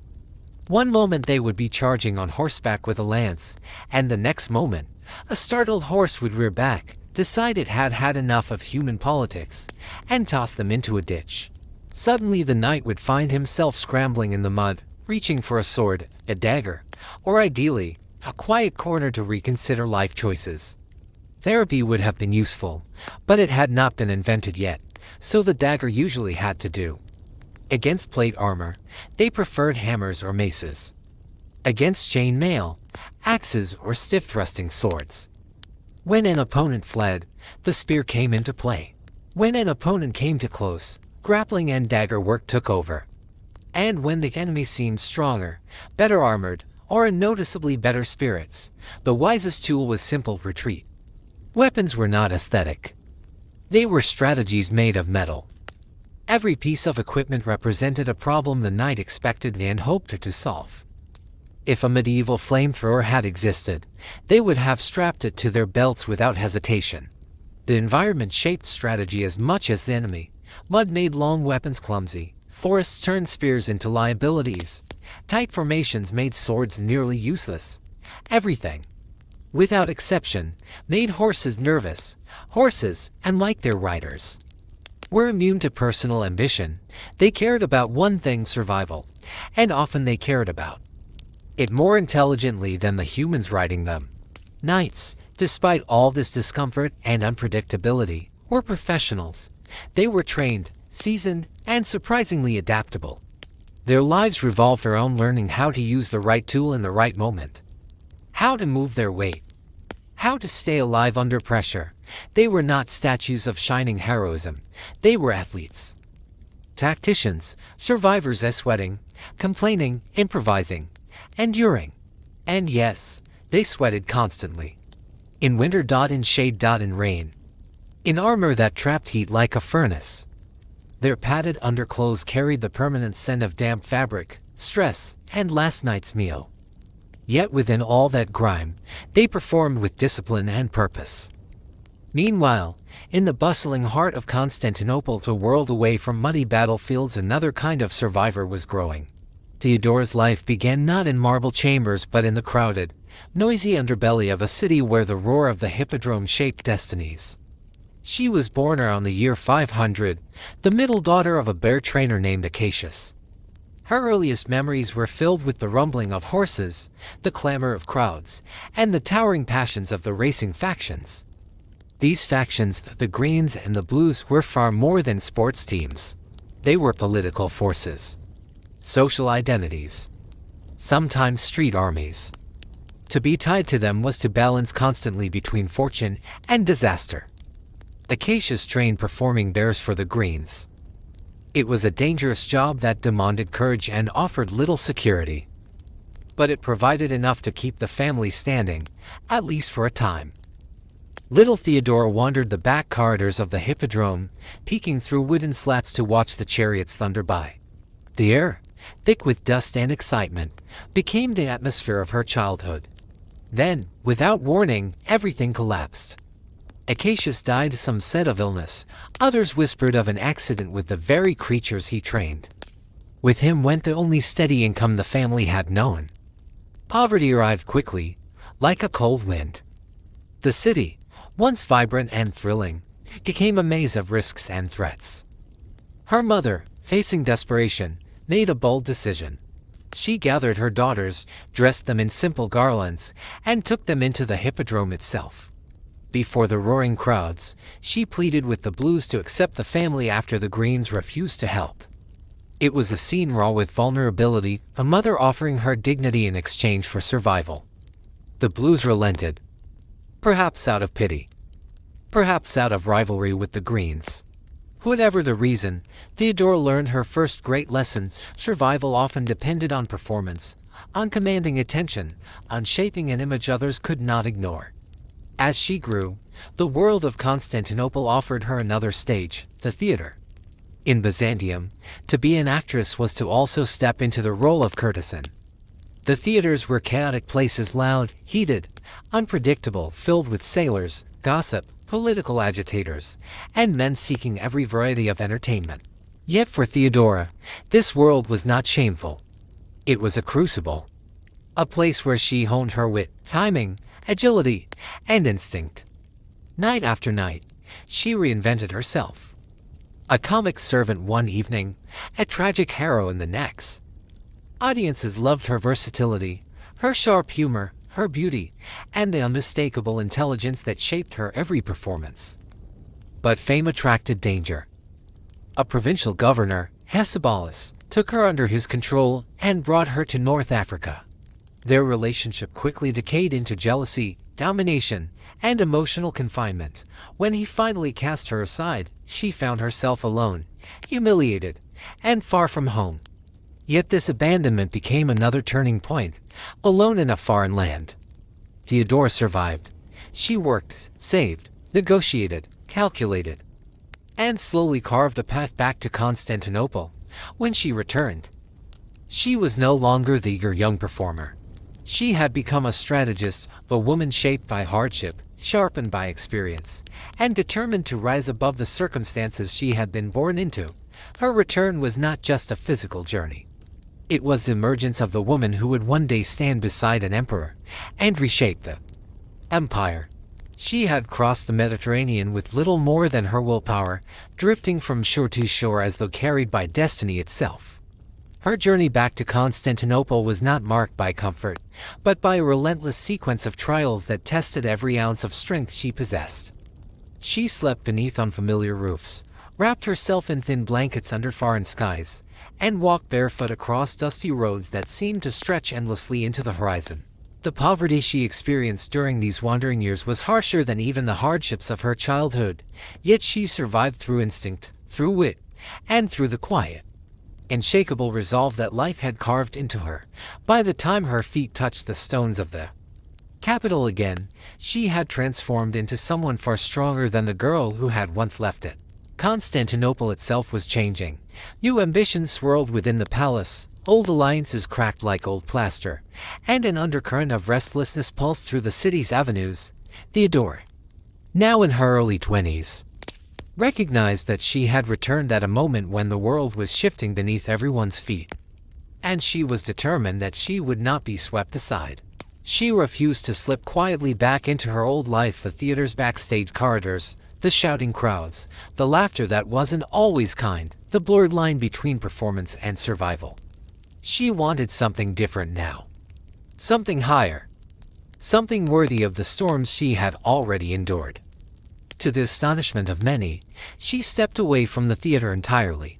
One moment they would be charging on horseback with a lance, and the next moment, a startled horse would rear back, decide it had had enough of human politics, and toss them into a ditch. Suddenly the knight would find himself scrambling in the mud, reaching for a sword, a dagger, or ideally, a quiet corner to reconsider life choices. Therapy would have been useful, but it had not been invented yet, so the dagger usually had to do. Against plate armor, they preferred hammers or maces. Against chain mail, axes or stiff-thrusting swords. When an opponent fled, the spear came into play. When an opponent came too close, grappling and dagger work took over. And when the enemy seemed stronger, better armored, or in noticeably better spirits, the wisest tool was simple retreat. Weapons were not aesthetic. They were strategies made of metal. Every piece of equipment represented a problem the knight expected and hoped to solve. If a medieval flamethrower had existed, they would have strapped it to their belts without hesitation. The environment shaped strategy as much as the enemy. Mud made long weapons clumsy, forests turned spears into liabilities, tight formations made swords nearly useless. Everything, without exception, made horses nervous. Horses, unlike their riders, were immune to personal ambition. They cared about one thing: survival, and often they cared about it more intelligently than the humans riding them. Knights, despite all this discomfort and unpredictability, were professionals. They were trained, seasoned, and surprisingly adaptable. Their lives revolved around learning how to use the right tool in the right moment, how to move their weight, how to stay alive under pressure. They were not statues of shining heroism. They were athletes. Tacticians, survivors as sweating, complaining, improvising, enduring. And yes, they sweated constantly. In winter, in shade, in rain. In armor that trapped heat like a furnace. Their padded underclothes carried the permanent scent of damp fabric, stress, and last night's meal. Yet within all that grime, they performed with discipline and purpose. Meanwhile, in the bustling heart of Constantinople, a world away from muddy battlefields, another kind of survivor was growing. Theodora's life began not in marble chambers but in the crowded, noisy underbelly of a city where the roar of the hippodrome shaped destinies. She was born around the year 500, the middle daughter of a bear trainer named Acacius. Her earliest memories were filled with the rumbling of horses, the clamor of crowds, and the towering passions of the racing factions. These factions, the Greens and the Blues, were far more than sports teams. They were political forces, social identities, sometimes street armies. To be tied to them was to balance constantly between fortune and disaster. Acacius trained performing bears for the Greens. It was a dangerous job that demanded courage and offered little security. But it provided enough to keep the family standing, at least for a time. Little Theodora wandered the back corridors of the hippodrome, peeking through wooden slats to watch the chariots thunder by. The air, thick with dust and excitement, became the atmosphere of her childhood. Then, without warning, everything collapsed. Acacius died, some said of illness, others whispered of an accident with the very creatures he trained. With him went the only steady income the family had known. Poverty arrived quickly, like a cold wind. The city, once vibrant and thrilling, became a maze of risks and threats. Her mother, facing desperation, made a bold decision. She gathered her daughters, dressed them in simple garlands, and took them into the hippodrome itself. Before the roaring crowds, she pleaded with the Blues to accept the family after the Greens refused to help. It was a scene raw with vulnerability, a mother offering her dignity in exchange for survival. The Blues relented. Perhaps out of pity. Perhaps out of rivalry with the Greens. Whatever the reason, Theodora learned her first great lesson: survival often depended on performance, on commanding attention, on shaping an image others could not ignore. As she grew, the world of Constantinople offered her another stage, the theater. In Byzantium, to be an actress was to also step into the role of courtesan. The theaters were chaotic places, loud, heated, unpredictable, filled with sailors, gossip, political agitators, and men seeking every variety of entertainment. Yet for Theodora, this world was not shameful. It was a crucible. A place where she honed her wit, timing, agility, and instinct. Night after night, she reinvented herself. A comic servant one evening, a tragic heroine the next. Audiences loved her versatility, her sharp humor, her beauty, and the unmistakable intelligence that shaped her every performance. But fame attracted danger. A provincial governor, Hannibal, took her under his control and brought her to North Africa. Their relationship quickly decayed into jealousy, domination, and emotional confinement. When he finally cast her aside, she found herself alone, humiliated, and far from home. Yet this abandonment became another turning point, alone in a foreign land. Theodora survived. She worked, saved, negotiated, calculated, and slowly carved a path back to Constantinople. When she returned, she was no longer the eager young performer. She had become a strategist, a woman shaped by hardship, sharpened by experience, and determined to rise above the circumstances she had been born into. Her return was not just a physical journey. It was the emergence of the woman who would one day stand beside an emperor and reshape the empire. She had crossed the Mediterranean with little more than her willpower, drifting from shore to shore as though carried by destiny itself. Her journey back to Constantinople was not marked by comfort, but by a relentless sequence of trials that tested every ounce of strength she possessed. She slept beneath unfamiliar roofs, wrapped herself in thin blankets under foreign skies, and walked barefoot across dusty roads that seemed to stretch endlessly into the horizon. The poverty she experienced during these wandering years was harsher than even the hardships of her childhood, yet she survived through instinct, through wit, and through the quiet, unshakable resolve that life had carved into her. By the time her feet touched the stones of the capital again, she had transformed into someone far stronger than the girl who had once left it. Constantinople itself was changing. New ambitions swirled within the palace, old alliances cracked like old plaster, and an undercurrent of restlessness pulsed through the city's avenues. Theodora, now in her early 20s, recognized that she had returned at a moment when the world was shifting beneath everyone's feet, and she was determined that she would not be swept aside. She refused to slip quietly back into her old life, the theater's backstage corridors, the shouting crowds, the laughter that wasn't always kind, the blurred line between performance and survival. She wanted something different now. Something higher. Something worthy of the storms she had already endured. To the astonishment of many, she stepped away from the theater entirely.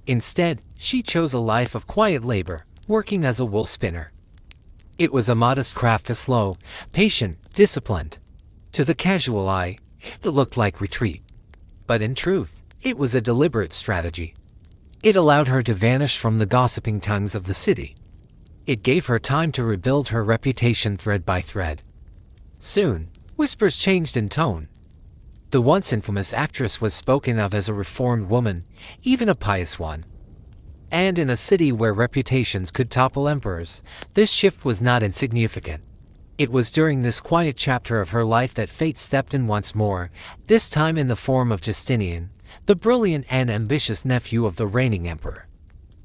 Instead, she chose a life of quiet labor, working as a wool spinner. It was a modest craft, slow, patient, disciplined. To the casual eye, it looked like retreat. But in truth, it was a deliberate strategy. It allowed her to vanish from the gossiping tongues of the city. It gave her time to rebuild her reputation thread by thread. Soon, whispers changed in tone. The once infamous actress was spoken of as a reformed woman, even a pious one. And in a city where reputations could topple emperors, this shift was not insignificant. It was during this quiet chapter of her life that fate stepped in once more, this time in the form of Justinian, the brilliant and ambitious nephew of the reigning emperor.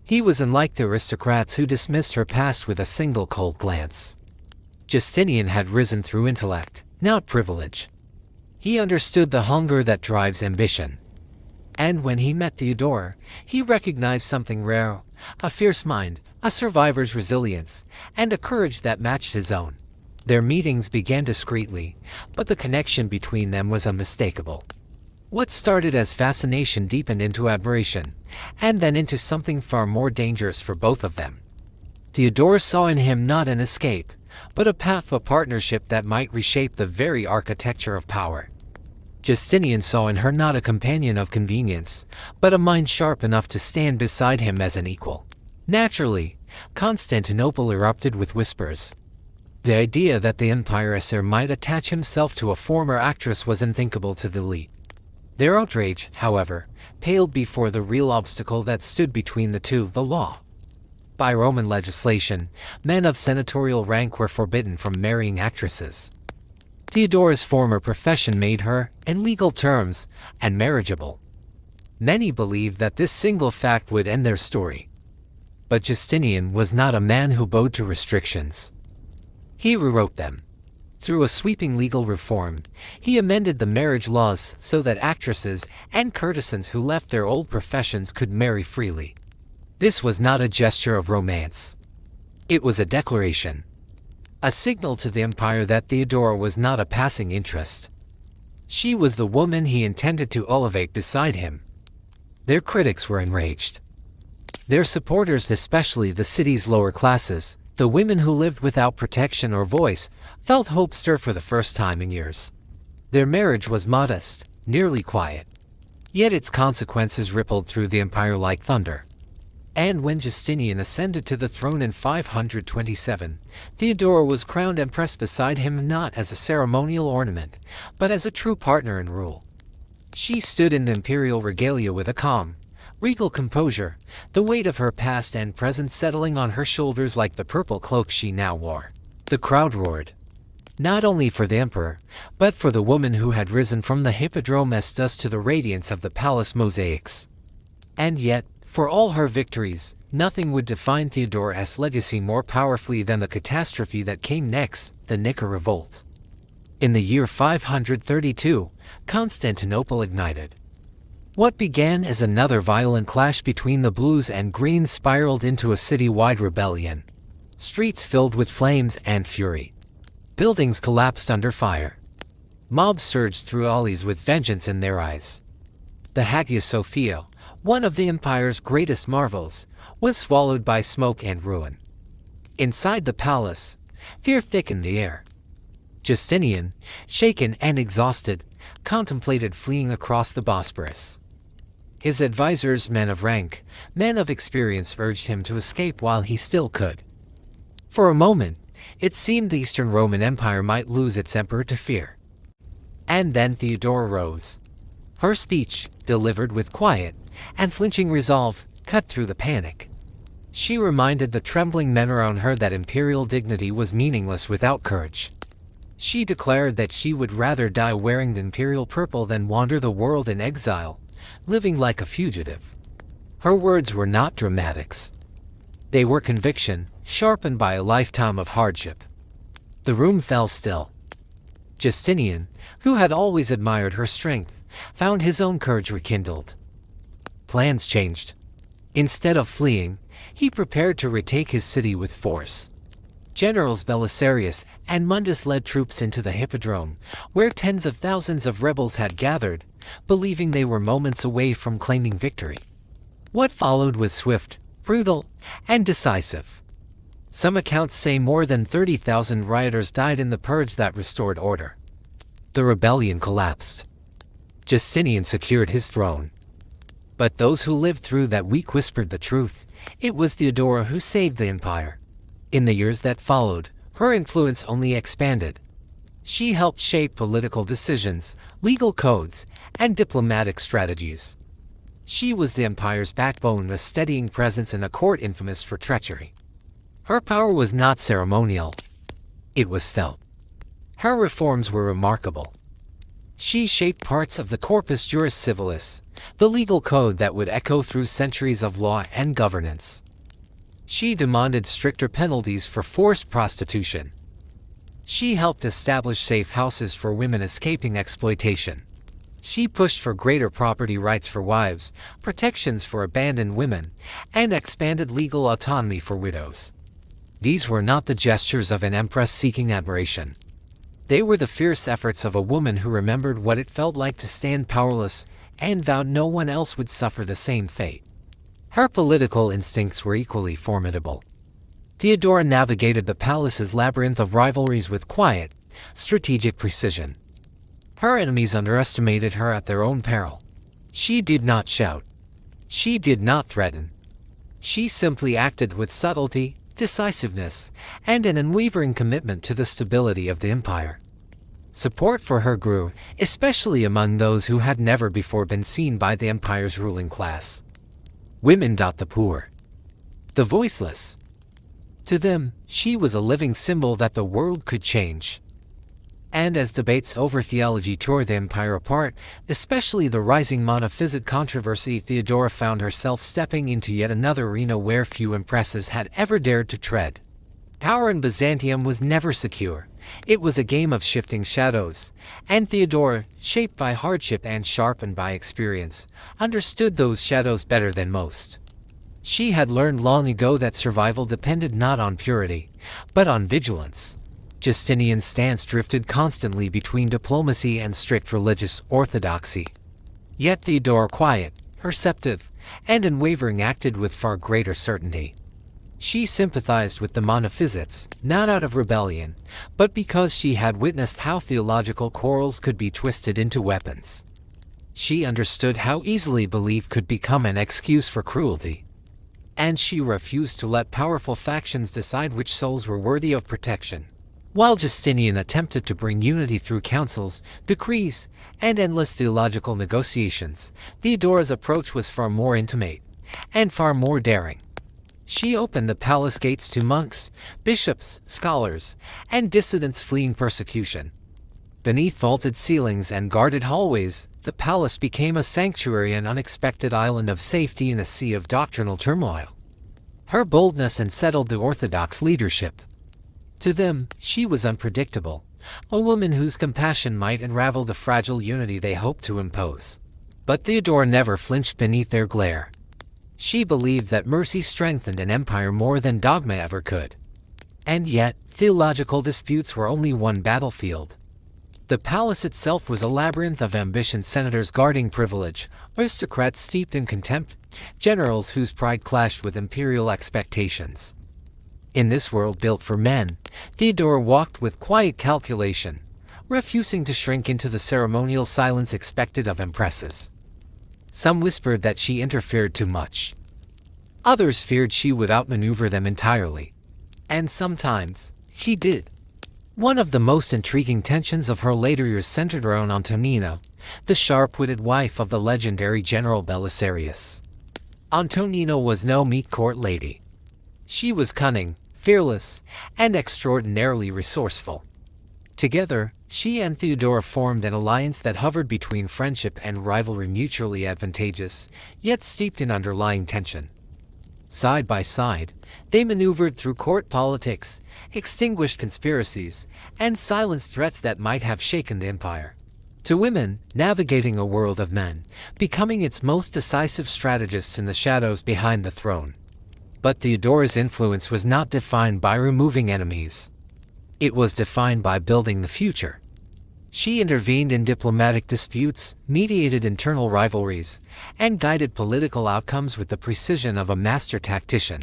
He was unlike the aristocrats who dismissed her past with a single cold glance. Justinian had risen through intellect, not privilege. He understood the hunger that drives ambition. And when he met Theodora, he recognized something rare, a fierce mind, a survivor's resilience, and a courage that matched his own. Their meetings began discreetly, but the connection between them was unmistakable. What started as fascination deepened into admiration, and then into something far more dangerous for both of them. Theodora saw in him not an escape, but a path, a partnership that might reshape the very architecture of power. Justinian saw in her not a companion of convenience, but a mind sharp enough to stand beside him as an equal. Naturally, Constantinople erupted with whispers. The idea that the emperor might attach himself to a former actress was unthinkable to the elite. Their outrage, however, paled before the real obstacle that stood between the two: the law. By Roman legislation, men of senatorial rank were forbidden from marrying actresses. Theodora's former profession made her, in legal terms, unmarriageable. Many believed that this single fact would end their story. But Justinian was not a man who bowed to restrictions. He rewrote them. Through a sweeping legal reform, he amended the marriage laws so that actresses and courtesans who left their old professions could marry freely. This was not a gesture of romance. It was a declaration. A signal to the empire that Theodora was not a passing interest. She was the woman he intended to elevate beside him. Their critics were enraged. Their supporters, especially the city's lower classes, the women who lived without protection or voice, felt hope stir for the first time in years. Their marriage was modest, nearly quiet. Yet its consequences rippled through the empire like thunder. And when Justinian ascended to the throne in 527, Theodora was crowned empress beside him, not as a ceremonial ornament, but as a true partner in rule. She stood in the imperial regalia with a calm, regal composure, the weight of her past and present settling on her shoulders like the purple cloak she now wore. The crowd roared. Not only for the emperor, but for the woman who had risen from the hippodrome as dust to the radiance of the palace mosaics. And yet, for all her victories, nothing would define Theodora's legacy more powerfully than the catastrophe that came next, the Nika Revolt. In the year 532, Constantinople ignited. What began as another violent clash between the blues and greens spiraled into a city-wide rebellion. Streets filled with flames and fury. Buildings collapsed under fire. Mobs surged through alleys with vengeance in their eyes. The Hagia Sophia, one of the empire's greatest marvels, was swallowed by smoke and ruin. Inside the palace, fear thickened the air. Justinian, shaken and exhausted, contemplated fleeing across the Bosporus. His advisors, men of rank, men of experience, urged him to escape while he still could. For a moment, it seemed the Eastern Roman Empire might lose its emperor to fear. And then Theodora rose. Her speech, delivered with quiet and flinching resolve, cut through the panic. She reminded the trembling men around her that imperial dignity was meaningless without courage. She declared that she would rather die wearing the imperial purple than wander the world in exile, living like a fugitive. Her words were not dramatics. They were conviction, sharpened by a lifetime of hardship. The room fell still. Justinian, who had always admired her strength, found his own courage rekindled. Plans changed. Instead of fleeing, he prepared to retake his city with force. Generals Belisarius and Mundus led troops into the Hippodrome, where tens of thousands of rebels had gathered, believing they were moments away from claiming victory. What followed was swift, brutal, and decisive. Some accounts say more than 30,000 rioters died in the purge that restored order. The rebellion collapsed. Justinian secured his throne. But those who lived through that week whispered the truth. It was Theodora who saved the empire. In the years that followed, her influence only expanded. She helped shape political decisions, legal codes, and diplomatic strategies. She was the empire's backbone, a steadying presence in a court infamous for treachery. Her power was not ceremonial. It was felt. Her reforms were remarkable. She shaped parts of the Corpus Juris Civilis, the legal code that would echo through centuries of law and governance. She demanded stricter penalties for forced prostitution. She helped establish safe houses for women escaping exploitation. She pushed for greater property rights for wives, protections for abandoned women, and expanded legal autonomy for widows. These were not the gestures of an empress seeking admiration. They were the fierce efforts of a woman who remembered what it felt like to stand powerless and vowed no one else would suffer the same fate. Her political instincts were equally formidable. Theodora navigated the palace's labyrinth of rivalries with quiet, strategic precision. Her enemies underestimated her at their own peril. She did not shout. She did not threaten. She simply acted with subtlety, decisiveness, and an unwavering commitment to the stability of the empire. Support for her grew, especially among those who had never before been seen by the empire's ruling class. Women, the poor, the voiceless. To them, she was a living symbol that the world could change. And as debates over theology tore the empire apart, especially the rising monophysite controversy, Theodora found herself stepping into yet another arena where few empresses had ever dared to tread. Power in Byzantium was never secure. It was a game of shifting shadows, and Theodora, shaped by hardship and sharpened by experience, understood those shadows better than most. She had learned long ago that survival depended not on purity, but on vigilance. Justinian's stance drifted constantly between diplomacy and strict religious orthodoxy. Yet Theodora, quiet, perceptive, and unwavering, acted with far greater certainty. She sympathized with the monophysites, not out of rebellion, but because she had witnessed how theological quarrels could be twisted into weapons. She understood how easily belief could become an excuse for cruelty. And she refused to let powerful factions decide which souls were worthy of protection. While Justinian attempted to bring unity through councils, decrees, and endless theological negotiations, Theodora's approach was far more intimate and far more daring. She opened the palace gates to monks, bishops, scholars, and dissidents fleeing persecution. Beneath vaulted ceilings and guarded hallways, the palace became a sanctuary, an unexpected island of safety in a sea of doctrinal turmoil. Her boldness unsettled the orthodox leadership. To them, she was unpredictable, a woman whose compassion might unravel the fragile unity they hoped to impose. But Theodora never flinched beneath their glare. She believed that mercy strengthened an empire more than dogma ever could. And yet, theological disputes were only one battlefield. The palace itself was a labyrinth of ambition, senators guarding privilege, aristocrats steeped in contempt, generals whose pride clashed with imperial expectations. In this world built for men, Theodora walked with quiet calculation, refusing to shrink into the ceremonial silence expected of empresses. Some whispered that she interfered too much. Others feared she would outmaneuver them entirely. And sometimes, she did. One of the most intriguing tensions of her later years centered around Antonina, the sharp-witted wife of the legendary general Belisarius. Antonina was no meek court lady. She was cunning, fearless, and extraordinarily resourceful. Together, she and Theodora formed an alliance that hovered between friendship and rivalry, mutually advantageous, yet steeped in underlying tension. Side by side, they maneuvered through court politics, extinguished conspiracies, and silenced threats that might have shaken the empire. To women, navigating a world of men, becoming its most decisive strategists in the shadows behind the throne. But Theodora's influence was not defined by removing enemies. It was defined by building the future. She intervened in diplomatic disputes, mediated internal rivalries, and guided political outcomes with the precision of a master tactician.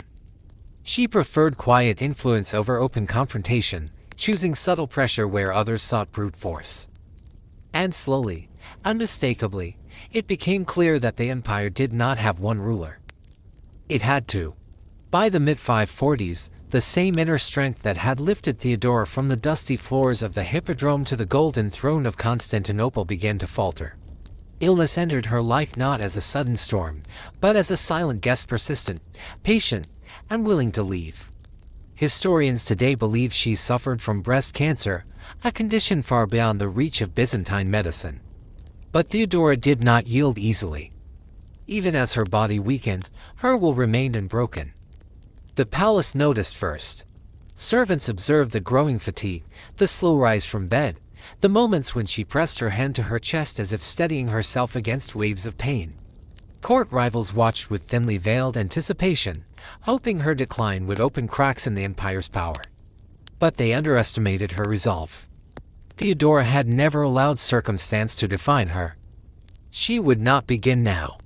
She preferred quiet influence over open confrontation, choosing subtle pressure where others sought brute force. And slowly, unmistakably, it became clear that the empire did not have one ruler. It had two. By the mid-540s, the same inner strength that had lifted Theodora from the dusty floors of the Hippodrome to the golden throne of Constantinople began to falter. Illness entered her life not as a sudden storm, but as a silent guest, persistent, patient, and willing to leave. Historians today believe she suffered from breast cancer, a condition far beyond the reach of Byzantine medicine. But Theodora did not yield easily. Even as her body weakened, her will remained unbroken. The palace noticed first. Servants observed the growing fatigue, the slow rise from bed, the moments when she pressed her hand to her chest as if steadying herself against waves of pain. Court rivals watched with thinly veiled anticipation, hoping her decline would open cracks in the empire's power. But they underestimated her resolve. Theodora had never allowed circumstance to define her. She would not begin now.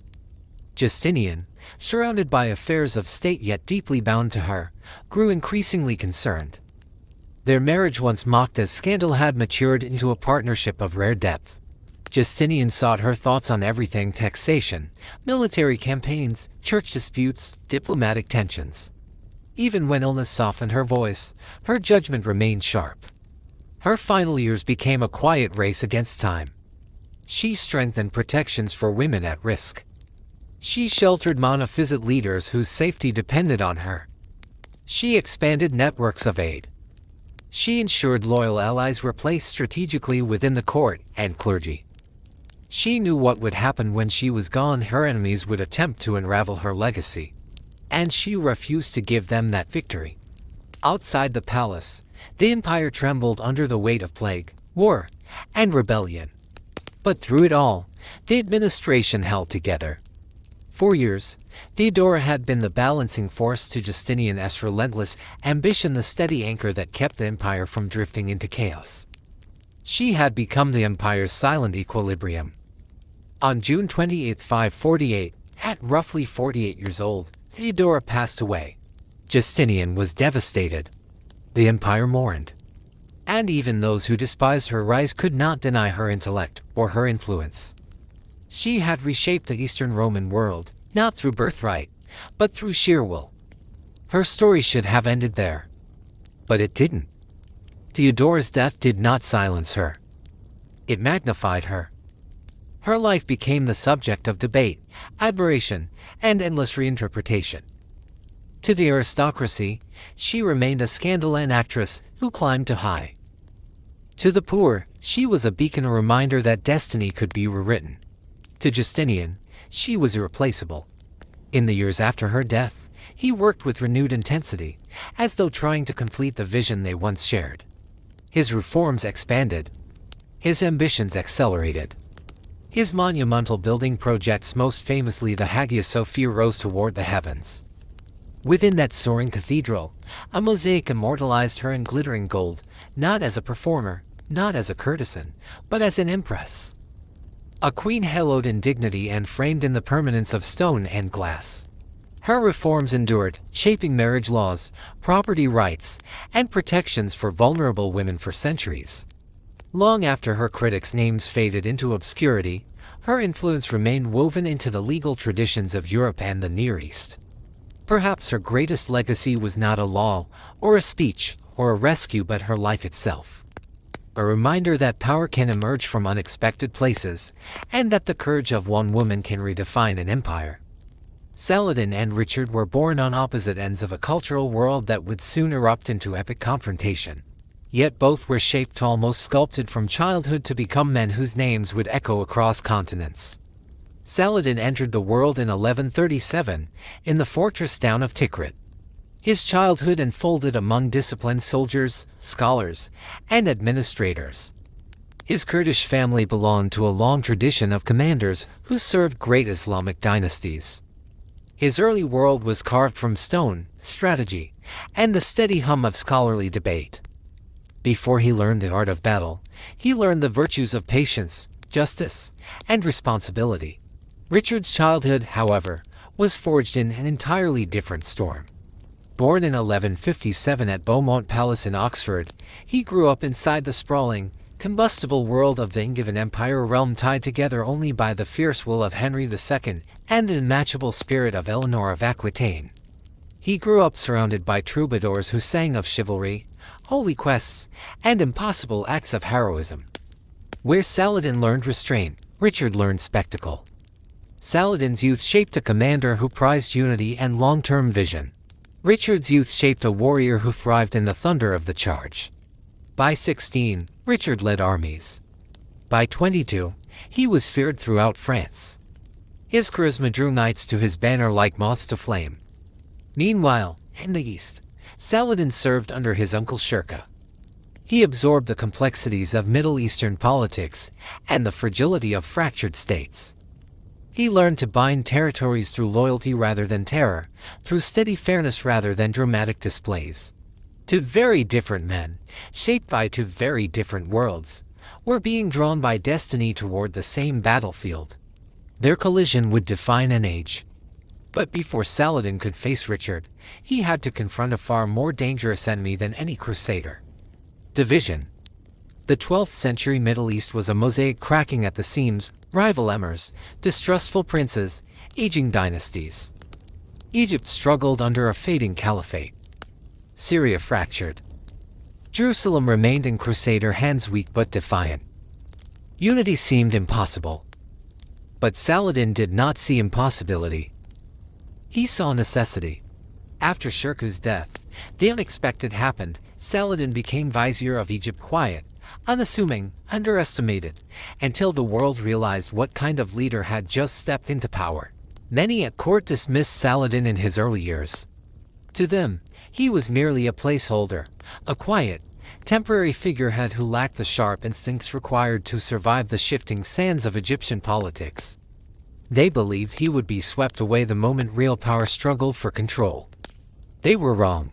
Justinian, surrounded by affairs of state yet deeply bound to her, grew increasingly concerned. Their marriage, once mocked as scandal, had matured into a partnership of rare depth. Justinian sought her thoughts on everything: taxation, military campaigns, church disputes, diplomatic tensions. Even when illness softened her voice, her judgment remained sharp. Her final years became a quiet race against time. She strengthened protections for women at risk. She sheltered monophysite leaders whose safety depended on her. She expanded networks of aid. She ensured loyal allies were placed strategically within the court and clergy. She knew what would happen when she was gone. Her enemies would attempt to unravel her legacy, and she refused to give them that victory. Outside the palace, the empire trembled under the weight of plague, war, and rebellion. But through it all, the administration held together. For years, Theodora had been the balancing force to Justinian's relentless ambition, the steady anchor that kept the empire from drifting into chaos. She had become the empire's silent equilibrium. On June 28, 548, at roughly 48 years old, Theodora passed away. Justinian was devastated. The empire mourned. And even those who despised her rise could not deny her intellect or her influence. She had reshaped the Eastern Roman world, not through birthright, but through sheer will. Her story should have ended there. But it didn't. Theodora's death did not silence her. It magnified her. Her life became the subject of debate, admiration, and endless reinterpretation. To the aristocracy, she remained a scandal and actress who climbed too high. To the poor, she was a beacon, a reminder that destiny could be rewritten. To Justinian, she was irreplaceable. In the years after her death, he worked with renewed intensity, as though trying to complete the vision they once shared. His reforms expanded. His ambitions accelerated. His monumental building projects, most famously the Hagia Sophia, rose toward the heavens. Within that soaring cathedral, a mosaic immortalized her in glittering gold, not as a performer, not as a courtesan, but as an empress. A queen hallowed in dignity and framed in the permanence of stone and glass. Her reforms endured, shaping marriage laws, property rights, and protections for vulnerable women for centuries. Long after her critics' names faded into obscurity, her influence remained woven into the legal traditions of Europe and the Near East. Perhaps her greatest legacy was not a law, or a speech, or a rescue, but her life itself. A reminder that power can emerge from unexpected places, and that the courage of one woman can redefine an empire. Saladin and Richard were born on opposite ends of a cultural world that would soon erupt into epic confrontation. Yet both were shaped, almost sculpted from childhood, to become men whose names would echo across continents. Saladin entered the world in 1137, in the fortress town of Tikrit. His childhood unfolded among disciplined soldiers, scholars, and administrators. His Kurdish family belonged to a long tradition of commanders who served great Islamic dynasties. His early world was carved from stone, strategy, and the steady hum of scholarly debate. Before he learned the art of battle, he learned the virtues of patience, justice, and responsibility. Richard's childhood, however, was forged in an entirely different storm. Born in 1157 at Beaumont Palace in Oxford, he grew up inside the sprawling, combustible world of the Angevin Empire, a realm tied together only by the fierce will of Henry II and the unmatchable spirit of Eleanor of Aquitaine. He grew up surrounded by troubadours who sang of chivalry, holy quests, and impossible acts of heroism. Where Saladin learned restraint, Richard learned spectacle. Saladin's youth shaped a commander who prized unity and long-term vision. Richard's youth shaped a warrior who thrived in the thunder of the charge. By 16, Richard led armies. By 22, he was feared throughout France. His charisma drew knights to his banner like moths to flame. Meanwhile, in the east, Saladin served under his uncle Shirkuh. He absorbed the complexities of Middle Eastern politics and the fragility of fractured states. He learned to bind territories through loyalty rather than terror, through steady fairness rather than dramatic displays. Two very different men, shaped by two very different worlds, were being drawn by destiny toward the same battlefield. Their collision would define an age. But before Saladin could face Richard, he had to confront a far more dangerous enemy than any crusader: division. The 12th century Middle East was a mosaic cracking at the seams, rival emirs, distrustful princes, aging dynasties. Egypt struggled under a fading caliphate. Syria fractured. Jerusalem remained in crusader hands, weak but defiant. Unity seemed impossible. But Saladin did not see impossibility. He saw necessity. After Shirkuh's death, the unexpected happened. Saladin became vizier of Egypt, quiet, unassuming, underestimated, until the world realized what kind of leader had just stepped into power. Many at court dismissed Saladin in his early years. To them, he was merely a placeholder, a quiet, temporary figurehead who lacked the sharp instincts required to survive the shifting sands of Egyptian politics. They believed he would be swept away the moment real power struggled for control. They were wrong.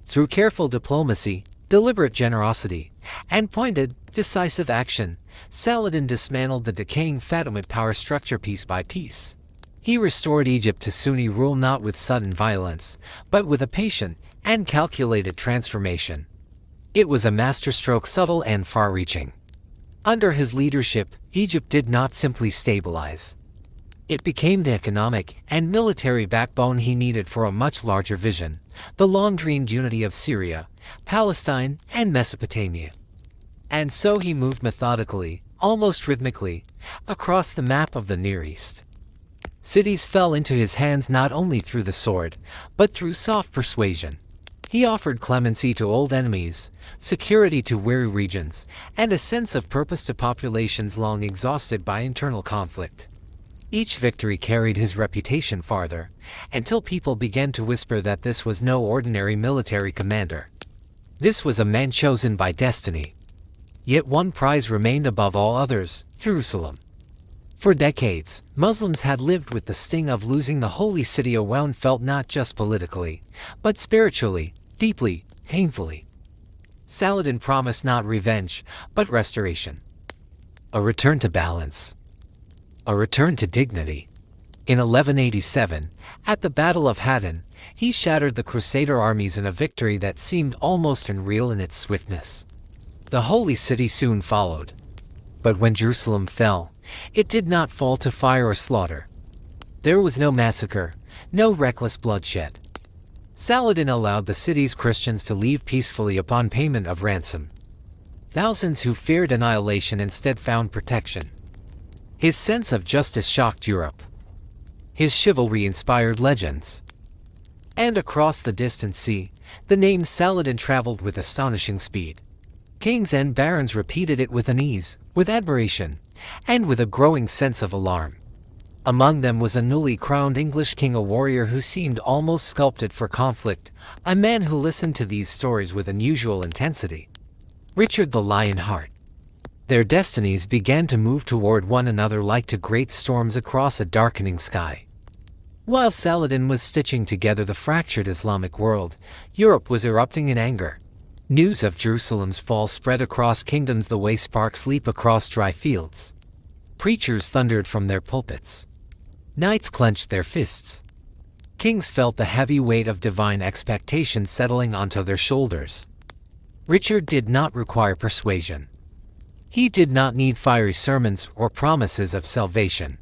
Through careful diplomacy, deliberate generosity, and pointed, decisive action, Saladin dismantled the decaying Fatimid power structure piece by piece. He restored Egypt to Sunni rule not with sudden violence, but with a patient and calculated transformation. It was a masterstroke, subtle and far-reaching. Under his leadership, Egypt did not simply stabilize. It became the economic and military backbone he needed for a much larger vision: the long-dreamed unity of Syria, Palestine, and Mesopotamia. And so he moved methodically, almost rhythmically, across the map of the Near East. Cities fell into his hands not only through the sword, but through soft persuasion. He offered clemency to old enemies, security to weary regions, and a sense of purpose to populations long exhausted by internal conflict. Each victory carried his reputation farther, until people began to whisper that this was no ordinary military commander. This was a man chosen by destiny. Yet one prize remained above all others: Jerusalem. For decades, Muslims had lived with the sting of losing the holy city, a wound felt not just politically, but spiritually, deeply, painfully. Saladin promised not revenge, but restoration. A return to balance. A return to dignity. In 1187, at the Battle of Hattin, he shattered the Crusader armies in a victory that seemed almost unreal in its swiftness. The holy city soon followed. But when Jerusalem fell, it did not fall to fire or slaughter. There was no massacre, no reckless bloodshed. Saladin allowed the city's Christians to leave peacefully upon payment of ransom. Thousands who feared annihilation instead found protection. His sense of justice shocked Europe. His chivalry inspired legends. And across the distant sea, the name Saladin traveled with astonishing speed. Kings and barons repeated it with unease, with admiration, and with a growing sense of alarm. Among them was a newly crowned English king, a warrior who seemed almost sculpted for conflict, a man who listened to these stories with unusual intensity. Richard the Lionheart. Their destinies began to move toward one another like two great storms across a darkening sky. While Saladin was stitching together the fractured Islamic world, Europe was erupting in anger. News of Jerusalem's fall spread across kingdoms the way sparks leap across dry fields. Preachers thundered from their pulpits. Knights clenched their fists. Kings felt the heavy weight of divine expectation settling onto their shoulders. Richard did not require persuasion. He did not need fiery sermons or promises of salvation.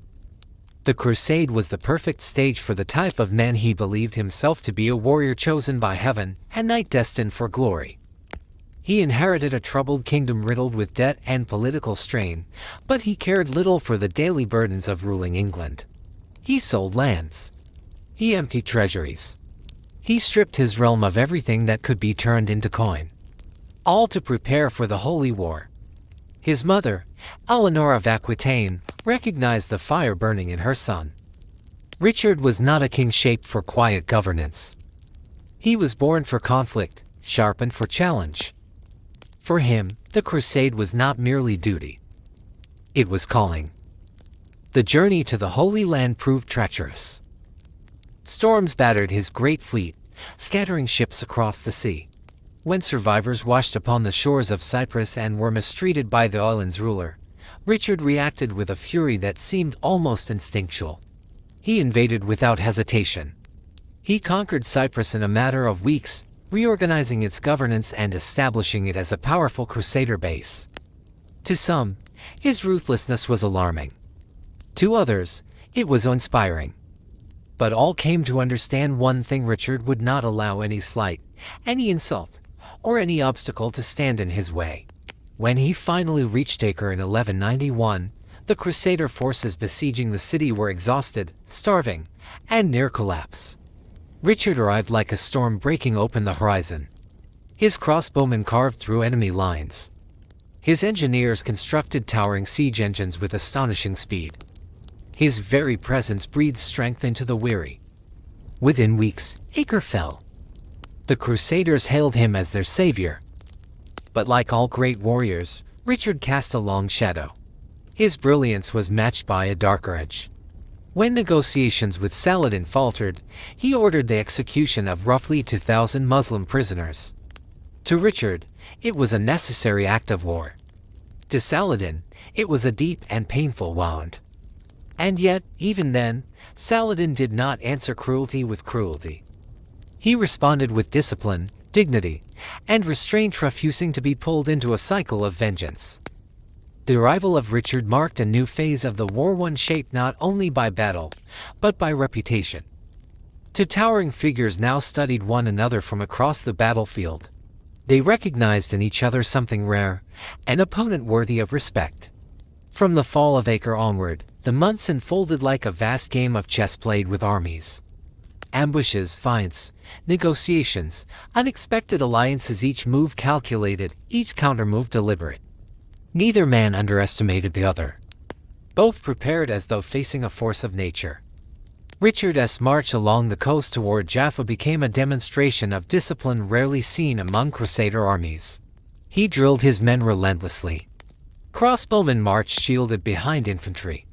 The crusade was the perfect stage for the type of man he believed himself to be, a warrior chosen by heaven, a knight destined for glory. He inherited a troubled kingdom riddled with debt and political strain, but he cared little for the daily burdens of ruling England. He sold lands. He emptied treasuries. He stripped his realm of everything that could be turned into coin. All to prepare for the Holy War. His mother, Eleanor of Aquitaine, recognized the fire burning in her son. Richard was not a king shaped for quiet governance. He was born for conflict, sharpened for challenge. For him, the crusade was not merely duty. It was calling. The journey to the Holy Land proved treacherous. Storms battered his great fleet, scattering ships across the sea. When survivors washed upon the shores of Cyprus and were mistreated by the island's ruler, Richard reacted with a fury that seemed almost instinctual. He invaded without hesitation. He conquered Cyprus in a matter of weeks, reorganizing its governance and establishing it as a powerful crusader base. To some, his ruthlessness was alarming. To others, it was inspiring. But all came to understand one thing: Richard would not allow any slight, any insult, or any obstacle to stand in his way. When he finally reached Acre in 1191, the Crusader forces besieging the city were exhausted, starving, and near collapse. Richard arrived like a storm breaking open the horizon. His crossbowmen carved through enemy lines. His engineers constructed towering siege engines with astonishing speed. His very presence breathed strength into the weary. Within weeks, Acre fell. The Crusaders hailed him as their savior. But like all great warriors, Richard cast a long shadow. His brilliance was matched by a darker edge. When negotiations with Saladin faltered, he ordered the execution of roughly 2,000 Muslim prisoners. To Richard, it was a necessary act of war. To Saladin, it was a deep and painful wound. And yet, even then, Saladin did not answer cruelty with cruelty. He responded with discipline, dignity, and restraint, refusing to be pulled into a cycle of vengeance. The arrival of Richard marked a new phase of the war, one shaped not only by battle, but by reputation. Two towering figures now studied one another from across the battlefield. They recognized in each other something rare, an opponent worthy of respect. From the fall of Acre onward, the months unfolded like a vast game of chess played with armies. Ambushes, feints, negotiations, unexpected alliances, each move calculated, each counter-move deliberate. Neither man underestimated the other. Both prepared as though facing a force of nature. Richard's march along the coast toward Jaffa became a demonstration of discipline rarely seen among Crusader armies. He drilled his men relentlessly. Crossbowmen marched shielded behind infantry.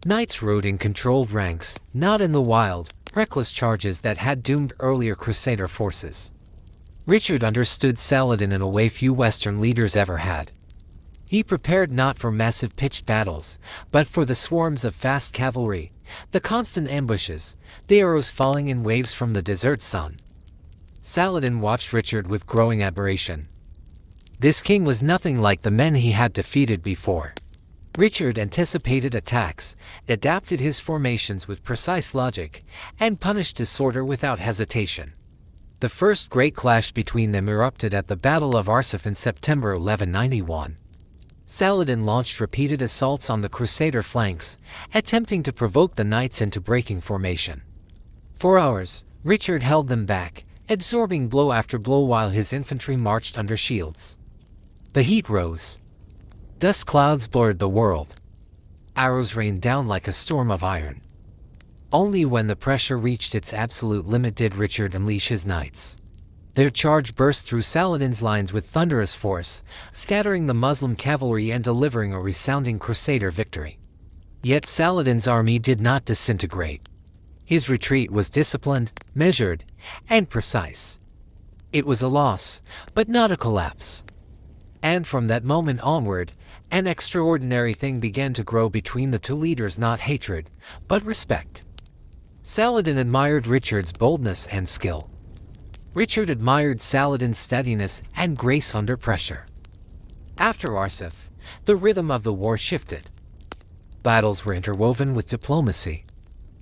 Knights rode in controlled ranks, not in the wild, reckless charges that had doomed earlier Crusader forces. Richard understood Saladin in a way few Western leaders ever had. He prepared not for massive pitched battles, but for the swarms of fast cavalry, the constant ambushes, the arrows falling in waves from the desert sun. Saladin watched Richard with growing admiration. This king was nothing like the men he had defeated before. Richard anticipated attacks, adapted his formations with precise logic, and punished disorder without hesitation. The first great clash between them erupted at the Battle of Arsuf in September 1191. Saladin launched repeated assaults on the Crusader flanks, attempting to provoke the knights into breaking formation. For hours, Richard held them back, absorbing blow after blow while his infantry marched under shields. The heat rose. Dust clouds blurred the world. Arrows rained down like a storm of iron. Only when the pressure reached its absolute limit did Richard unleash his knights. Their charge burst through Saladin's lines with thunderous force, scattering the Muslim cavalry and delivering a resounding Crusader victory. Yet Saladin's army did not disintegrate. His retreat was disciplined, measured, and precise. It was a loss, but not a collapse. And from that moment onward, an extraordinary thing began to grow between the two leaders, not hatred, but respect. Saladin admired Richard's boldness and skill. Richard admired Saladin's steadiness and grace under pressure. After Arsuf, the rhythm of the war shifted. Battles were interwoven with diplomacy.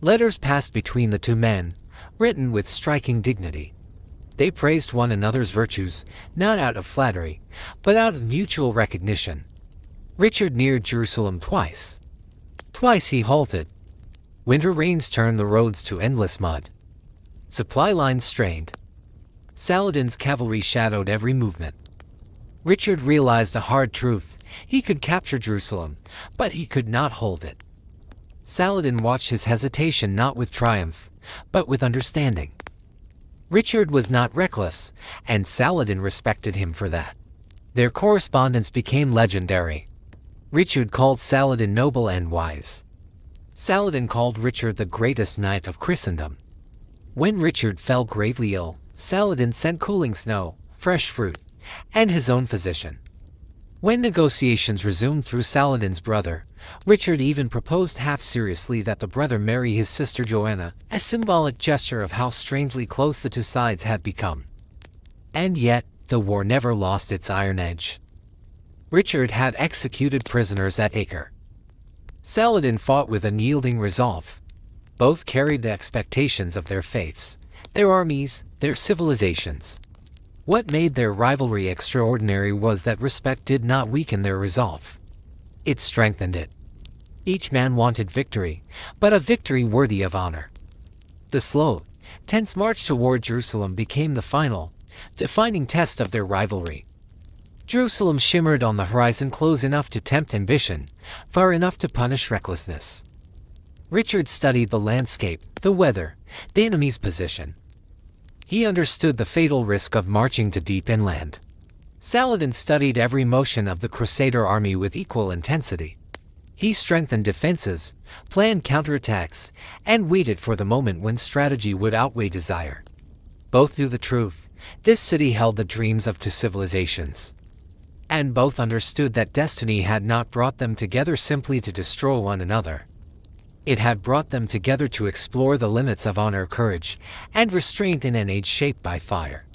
Letters passed between the two men, written with striking dignity. They praised one another's virtues, not out of flattery, but out of mutual recognition. Richard neared Jerusalem twice. Twice he halted. Winter rains turned the roads to endless mud. Supply lines strained. Saladin's cavalry shadowed every movement. Richard realized a hard truth. He could capture Jerusalem, but he could not hold it. Saladin watched his hesitation not with triumph, but with understanding. Richard was not reckless, and Saladin respected him for that. Their correspondence became legendary. Richard called Saladin noble and wise. Saladin called Richard the greatest knight of Christendom. When Richard fell gravely ill, Saladin sent cooling snow, fresh fruit, and his own physician. When negotiations resumed through Saladin's brother, Richard even proposed half-seriously that the brother marry his sister Joanna, a symbolic gesture of how strangely close the two sides had become. And yet, the war never lost its iron edge. Richard had executed prisoners at Acre. Saladin fought with unyielding resolve. Both carried the expectations of their faiths, their armies, their civilizations. What made their rivalry extraordinary was that respect did not weaken their resolve. It strengthened it. Each man wanted victory, but a victory worthy of honor. The slow, tense march toward Jerusalem became the final, defining test of their rivalry. Jerusalem shimmered on the horizon, close enough to tempt ambition, far enough to punish recklessness. Richard studied the landscape, the weather, the enemy's position. He understood the fatal risk of marching to deep inland. Saladin studied every motion of the Crusader army with equal intensity. He strengthened defenses, planned counterattacks, and waited for the moment when strategy would outweigh desire. Both knew the truth. This city held the dreams of two civilizations. And both understood that destiny had not brought them together simply to destroy one another. It had brought them together to explore the limits of honor, courage, and restraint in an age shaped by fire.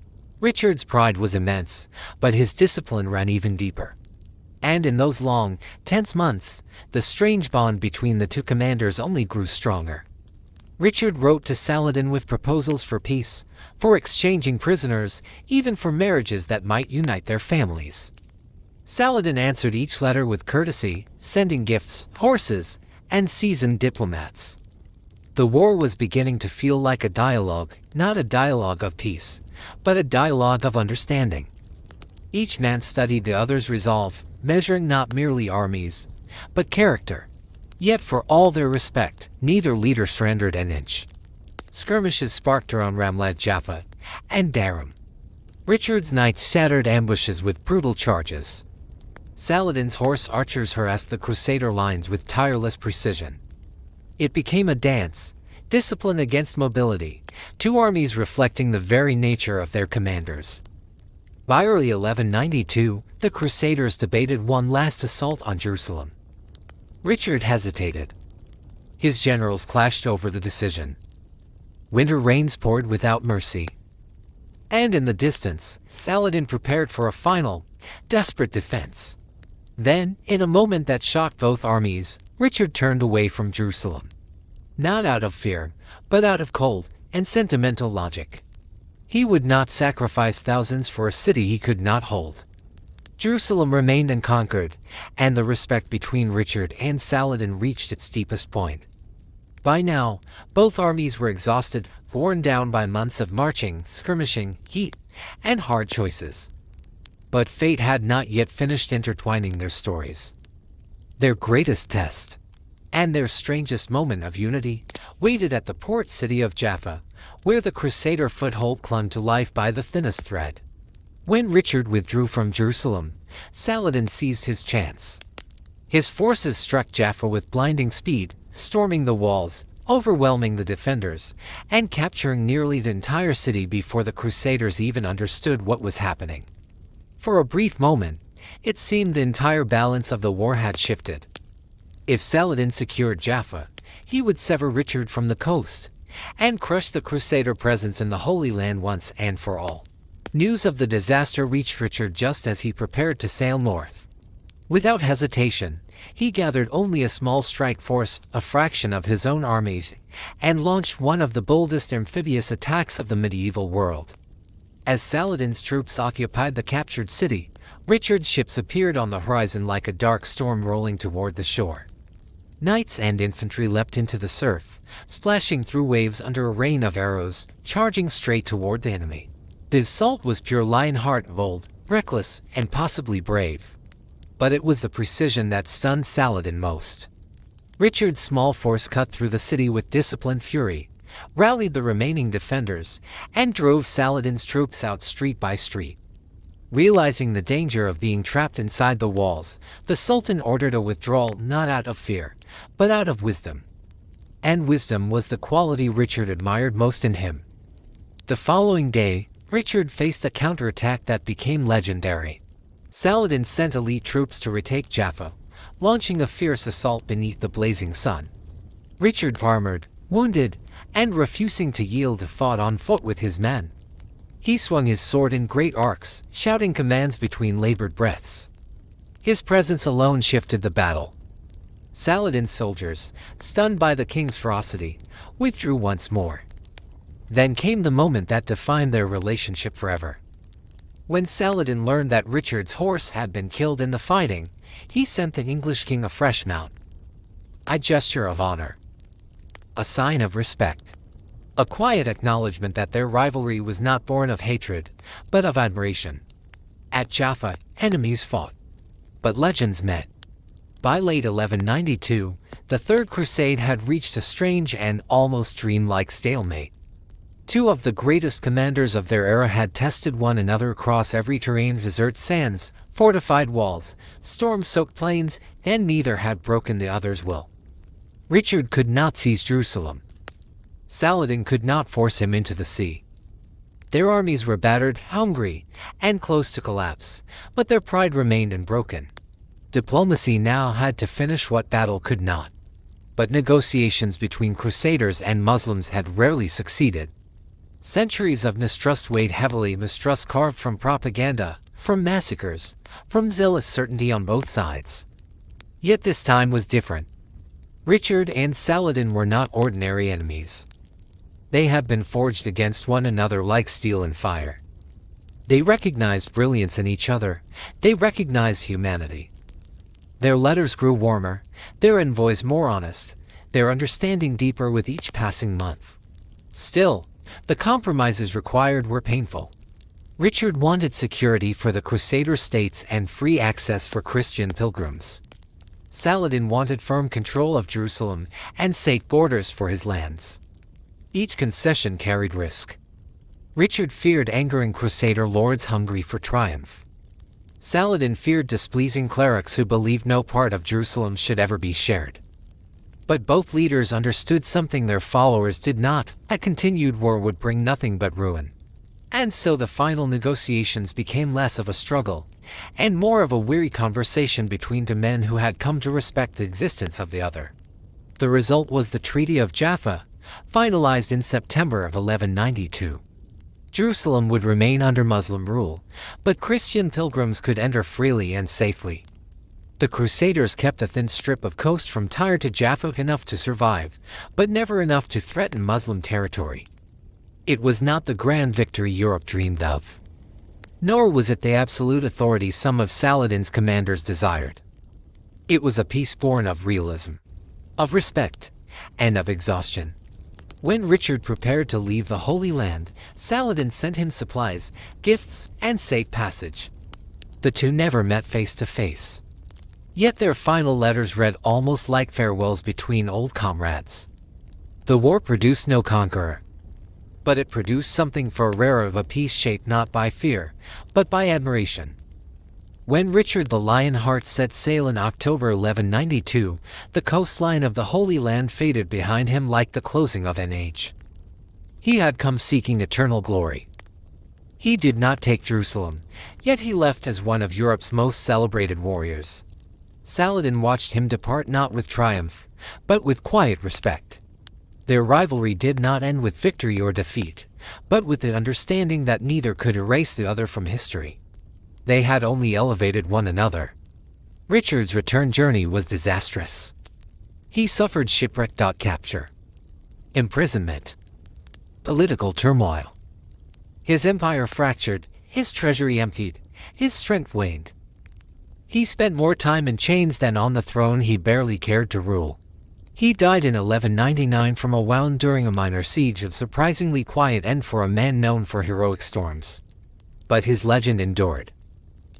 Richard's pride was immense, but his discipline ran even deeper. And in those long, tense months, the strange bond between the two commanders only grew stronger. Richard wrote to Saladin with proposals for peace, for exchanging prisoners, even for marriages that might unite their families. Saladin answered each letter with courtesy, sending gifts, horses, and seasoned diplomats. The war was beginning to feel like a dialogue, not a dialogue of peace, but a dialogue of understanding. Each man studied the other's resolve, measuring not merely armies, but character. Yet for all their respect, neither leader surrendered an inch. Skirmishes sparked around Ramleh Jaffa and Darum. Richard's knights shattered ambushes with brutal charges. Saladin's horse archers harassed the Crusader lines with tireless precision. It became a dance, discipline against mobility, two armies reflecting the very nature of their commanders. By early 1192, the Crusaders debated one last assault on Jerusalem. Richard hesitated. His generals clashed over the decision. Winter rains poured without mercy. And in the distance, Saladin prepared for a final, desperate defense. Then, in a moment that shocked both armies, Richard turned away from Jerusalem. Not out of fear, but out of cold and sentimental logic. He would not sacrifice thousands for a city he could not hold. Jerusalem remained unconquered, and the respect between Richard and Saladin reached its deepest point. By now, both armies were exhausted, worn down by months of marching, skirmishing, heat, and hard choices. But fate had not yet finished intertwining their stories. Their greatest test, and their strangest moment of unity, waited at the port city of Jaffa, where the Crusader foothold clung to life by the thinnest thread. When Richard withdrew from Jerusalem, Saladin seized his chance. His forces struck Jaffa with blinding speed, storming the walls, overwhelming the defenders, and capturing nearly the entire city before the Crusaders even understood what was happening. For a brief moment, it seemed the entire balance of the war had shifted. If Saladin secured Jaffa, he would sever Richard from the coast, and crush the Crusader presence in the Holy Land once and for all. News of the disaster reached Richard just as he prepared to sail north. Without hesitation, he gathered only a small strike force, a fraction of his own armies, and launched one of the boldest amphibious attacks of the medieval world. As Saladin's troops occupied the captured city, Richard's ships appeared on the horizon like a dark storm rolling toward the shore. Knights and infantry leapt into the surf, splashing through waves under a rain of arrows, charging straight toward the enemy. The assault was pure Lionheart, bold, reckless, and possibly brave. But it was the precision that stunned Saladin most. Richard's small force cut through the city with disciplined fury, rallied the remaining defenders, and drove Saladin's troops out street by street. Realizing the danger of being trapped inside the walls, the Sultan ordered a withdrawal not out of fear, but out of wisdom. And wisdom was the quality Richard admired most in him. The following day, Richard faced a counterattack that became legendary. Saladin sent elite troops to retake Jaffa, launching a fierce assault beneath the blazing sun. Richard, armored, wounded, and refusing to yield, fought on foot with his men. He swung his sword in great arcs, shouting commands between labored breaths. His presence alone shifted the battle. Saladin's soldiers, stunned by the king's ferocity, withdrew once more. Then came the moment that defined their relationship forever. When Saladin learned that Richard's horse had been killed in the fighting, he sent the English king a fresh mount. A gesture of honor. A sign of respect. A quiet acknowledgement that their rivalry was not born of hatred, but of admiration. At Jaffa, enemies fought, but legends met. By late 1192, the Third Crusade had reached a strange and almost dreamlike stalemate. Two of the greatest commanders of their era had tested one another across every terrain: desert sands, fortified walls, storm-soaked plains, and neither had broken the other's will. Richard could not seize Jerusalem. Saladin could not force him into the sea. Their armies were battered, hungry, and close to collapse, but their pride remained unbroken. Diplomacy now had to finish what battle could not. But negotiations between Crusaders and Muslims had rarely succeeded. Centuries of mistrust weighed heavily, mistrust carved from propaganda, from massacres, from zealous certainty on both sides. Yet this time was different. Richard and Saladin were not ordinary enemies. They had been forged against one another like steel and fire. They recognized brilliance in each other. They recognized humanity. Their letters grew warmer, their envoys more honest, their understanding deeper with each passing month. Still, the compromises required were painful. Richard wanted security for the Crusader states and free access for Christian pilgrims. Saladin wanted firm control of Jerusalem and safe borders for his lands. Each concession carried risk. Richard feared angering Crusader lords hungry for triumph. Saladin feared displeasing clerics who believed no part of Jerusalem should ever be shared. But both leaders understood something their followers did not: a continued war would bring nothing but ruin. And so the final negotiations became less of a struggle, and more of a weary conversation between two men who had come to respect the existence of the other. The result was the Treaty of Jaffa, finalized in September of 1192. Jerusalem would remain under Muslim rule, but Christian pilgrims could enter freely and safely. The Crusaders kept a thin strip of coast from Tyre to Jaffa, enough to survive, but never enough to threaten Muslim territory. It was not the grand victory Europe dreamed of. Nor was it the absolute authority some of Saladin's commanders desired. It was a peace born of realism, of respect, and of exhaustion. When Richard prepared to leave the Holy Land, Saladin sent him supplies, gifts, and safe passage. The two never met face to face. Yet their final letters read almost like farewells between old comrades. The war produced no conqueror, but it produced something far rarer, of a peace shaped not by fear, but by admiration. When Richard the Lionheart set sail in October 1192, the coastline of the Holy Land faded behind him like the closing of an age. He had come seeking eternal glory. He did not take Jerusalem, yet he left as one of Europe's most celebrated warriors. Saladin watched him depart not with triumph, but with quiet respect. Their rivalry did not end with victory or defeat, but with the understanding that neither could erase the other from history. They had only elevated one another. Richard's return journey was disastrous. He suffered shipwreck, capture, imprisonment, political turmoil. His empire fractured, his treasury emptied, his strength waned. He spent more time in chains than on the throne he barely cared to rule. He died in 1199 from a wound during a minor siege, of surprisingly quiet end for a man known for heroic storms. But his legend endured.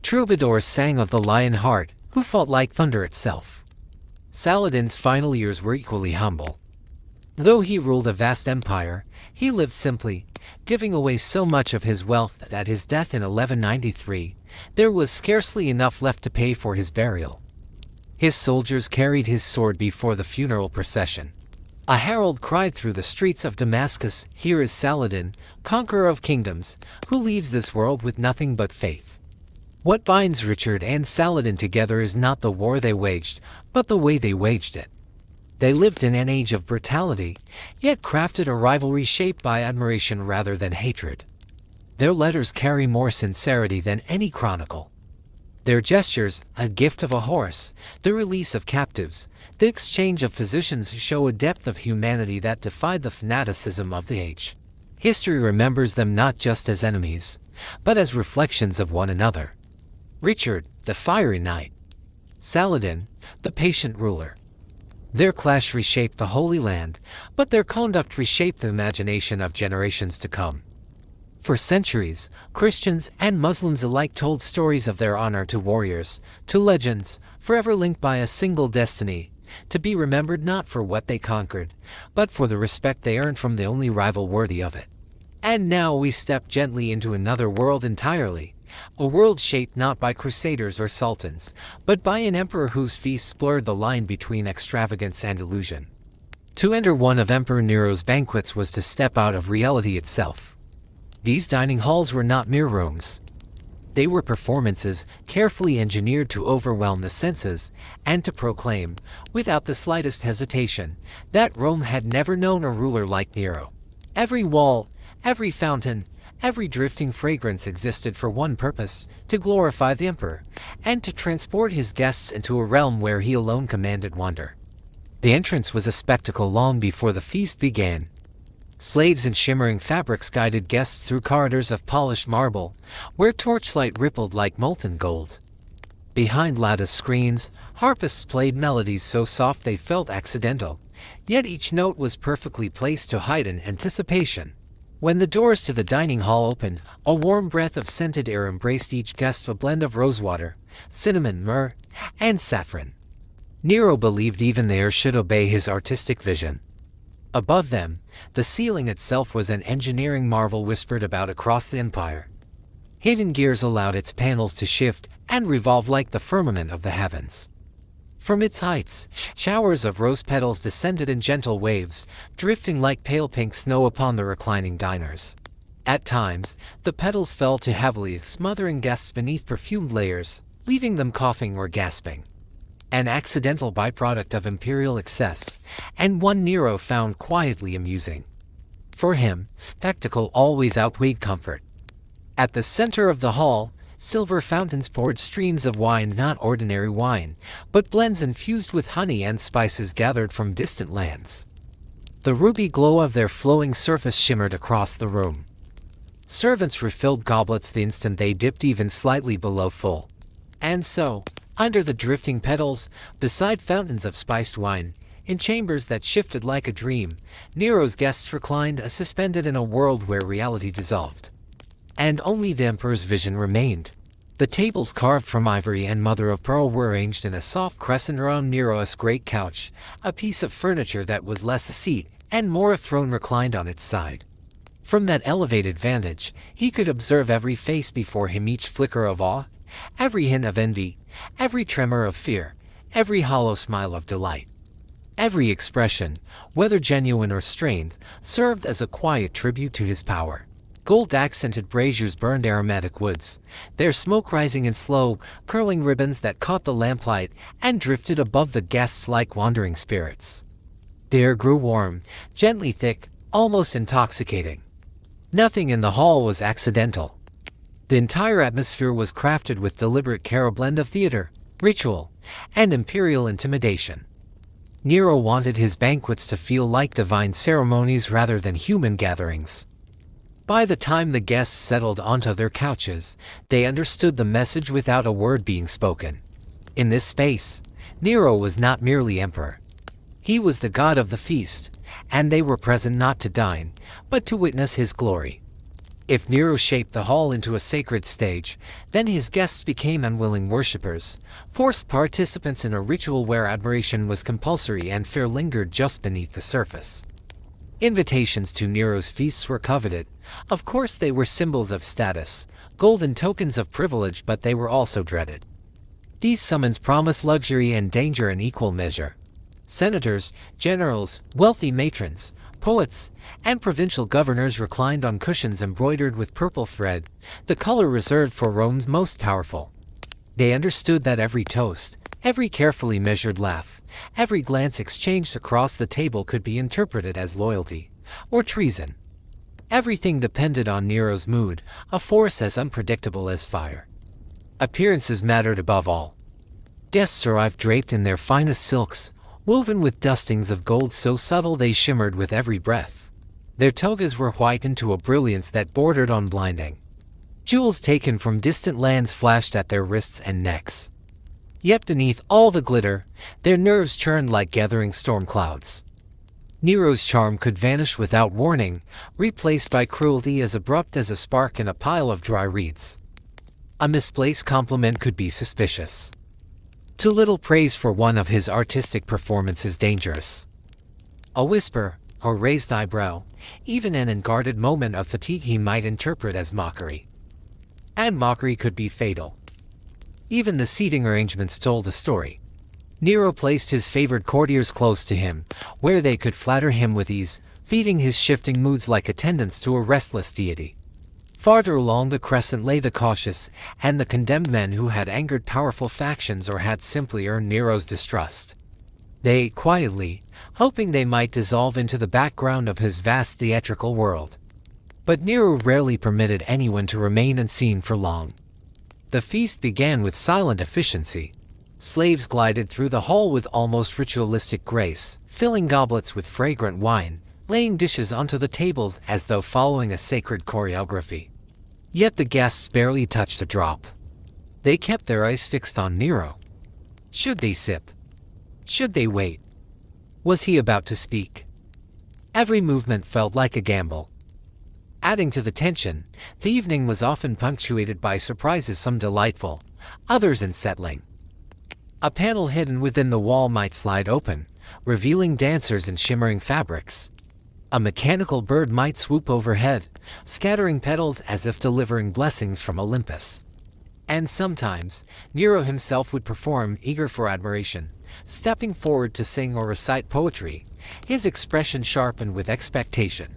Troubadours sang of the Lionheart, who fought like thunder itself. Saladin's final years were equally humble. Though he ruled a vast empire, he lived simply, giving away so much of his wealth that at his death in 1193, there was scarcely enough left to pay for his burial. His soldiers carried his sword before the funeral procession. A herald cried through the streets of Damascus, "Here is Saladin, conqueror of kingdoms, who leaves this world with nothing but faith." What binds Richard and Saladin together is not the war they waged, but the way they waged it. They lived in an age of brutality, yet crafted a rivalry shaped by admiration rather than hatred. Their letters carry more sincerity than any chronicle. Their gestures, a gift of a horse, the release of captives, the exchange of physicians, show a depth of humanity that defied the fanaticism of the age. History remembers them not just as enemies, but as reflections of one another. Richard, the fiery knight. Saladin, the patient ruler. Their clash reshaped the Holy Land, but their conduct reshaped the imagination of generations to come. For centuries, Christians and Muslims alike told stories of their honor to warriors, to legends, forever linked by a single destiny, to be remembered not for what they conquered, but for the respect they earned from the only rival worthy of it. And now we step gently into another world entirely, a world shaped not by crusaders or sultans, but by an emperor whose feasts blurred the line between extravagance and illusion. To enter one of Emperor Nero's banquets was to step out of reality itself. These dining halls were not mere rooms. They were performances carefully engineered to overwhelm the senses and to proclaim, without the slightest hesitation, that Rome had never known a ruler like Nero. Every wall, every fountain, every drifting fragrance existed for one purpose: to glorify the emperor, and to transport his guests into a realm where he alone commanded wonder. The entrance was a spectacle long before the feast began. Slaves in shimmering fabrics guided guests through corridors of polished marble, where torchlight rippled like molten gold. Behind lattice screens, harpists played melodies so soft they felt accidental, yet each note was perfectly placed to heighten anticipation. When the doors to the dining hall opened, a warm breath of scented air embraced each guest, a blend of rosewater, cinnamon, myrrh, and saffron. Nero believed even the air should obey his artistic vision. Above them, the ceiling itself was an engineering marvel whispered about across the empire. Hidden gears allowed its panels to shift and revolve like the firmament of the heavens. From its heights, showers of rose petals descended in gentle waves, drifting like pale pink snow upon the reclining diners. At times, the petals fell too heavily, smothering guests beneath perfumed layers, leaving them coughing or gasping. An accidental byproduct of imperial excess, and one Nero found quietly amusing. For him, spectacle always outweighed comfort. At the center of the hall, silver fountains poured streams of wine, not ordinary wine, but blends infused with honey and spices gathered from distant lands. The ruby glow of their flowing surface shimmered across the room. Servants refilled goblets the instant they dipped even slightly below full. And so, under the drifting petals, beside fountains of spiced wine, in chambers that shifted like a dream, Nero's guests reclined, suspended in a world where reality dissolved. And only the emperor's vision remained. The tables carved from ivory and mother of pearl were arranged in a soft crescent around Nero's great couch, a piece of furniture that was less a seat and more a throne reclined on its side. From that elevated vantage, he could observe every face before him, each flicker of awe, every hint of envy, every tremor of fear, every hollow smile of delight. Every expression, whether genuine or strained, served as a quiet tribute to his power. Gold-accented braziers burned aromatic woods, their smoke rising in slow, curling ribbons that caught the lamplight and drifted above the guests like wandering spirits. The air grew warm, gently thick, almost intoxicating. Nothing in the hall was accidental. The entire atmosphere was crafted with deliberate care, a blend of theater, ritual, and imperial intimidation. Nero wanted his banquets to feel like divine ceremonies rather than human gatherings. By the time the guests settled onto their couches, they understood the message without a word being spoken. In this space, Nero was not merely emperor. He was the god of the feast, and they were present not to dine, but to witness his glory. If Nero shaped the hall into a sacred stage, then his guests became unwilling worshippers, forced participants in a ritual where admiration was compulsory and fear lingered just beneath the surface. Invitations to Nero's feasts were coveted. Of course, they were symbols of status, golden tokens of privilege, but they were also dreaded. These summons promised luxury and danger in equal measure. Senators, generals, wealthy matrons, poets, and provincial governors reclined on cushions embroidered with purple thread, the color reserved for Rome's most powerful. They understood that every toast, every carefully measured laugh, every glance exchanged across the table could be interpreted as loyalty or treason. Everything depended on Nero's mood, a force as unpredictable as fire. Appearances mattered above all. Guests arrived draped in their finest silks, woven with dustings of gold so subtle they shimmered with every breath. Their togas were whitened to a brilliance that bordered on blinding. Jewels taken from distant lands flashed at their wrists and necks. Yet beneath all the glitter, their nerves churned like gathering storm clouds. Nero's charm could vanish without warning, replaced by cruelty as abrupt as a spark in a pile of dry reeds. A misplaced compliment could be suspicious. Too little praise for one of his artistic performances dangerous. A whisper, or raised eyebrow, even an unguarded moment of fatigue he might interpret as mockery. And mockery could be fatal. Even the seating arrangements told a story. Nero placed his favored courtiers close to him, where they could flatter him with ease, feeding his shifting moods like attendants to a restless deity. Farther along the crescent lay the cautious and the condemned men who had angered powerful factions or had simply earned Nero's distrust. They ate quietly, hoping they might dissolve into the background of his vast theatrical world. But Nero rarely permitted anyone to remain unseen for long. The feast began with silent efficiency. Slaves glided through the hall with almost ritualistic grace, filling goblets with fragrant wine, laying dishes onto the tables as though following a sacred choreography. Yet the guests barely touched a drop. They kept their eyes fixed on Nero. Should they sip? Should they wait? Was he about to speak? Every movement felt like a gamble. Adding to the tension, the evening was often punctuated by surprises, some delightful, others unsettling. A panel hidden within the wall might slide open, revealing dancers in shimmering fabrics. A mechanical bird might swoop overhead, scattering petals as if delivering blessings from Olympus. And sometimes, Nero himself would perform, eager for admiration, stepping forward to sing or recite poetry, his expression sharpened with expectation.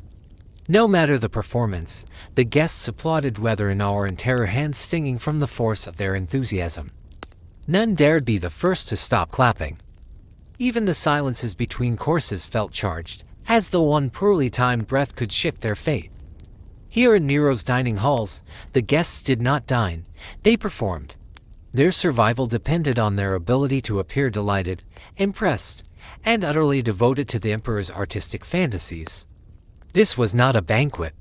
No matter the performance, the guests applauded, whether in awe or in terror, hands stinging from the force of their enthusiasm. None dared be the first to stop clapping. Even the silences between courses felt charged, as though one poorly timed breath could shift their fate. Here in Nero's dining halls, the guests did not dine, they performed. Their survival depended on their ability to appear delighted, impressed, and utterly devoted to the emperor's artistic fantasies. This was not a banquet.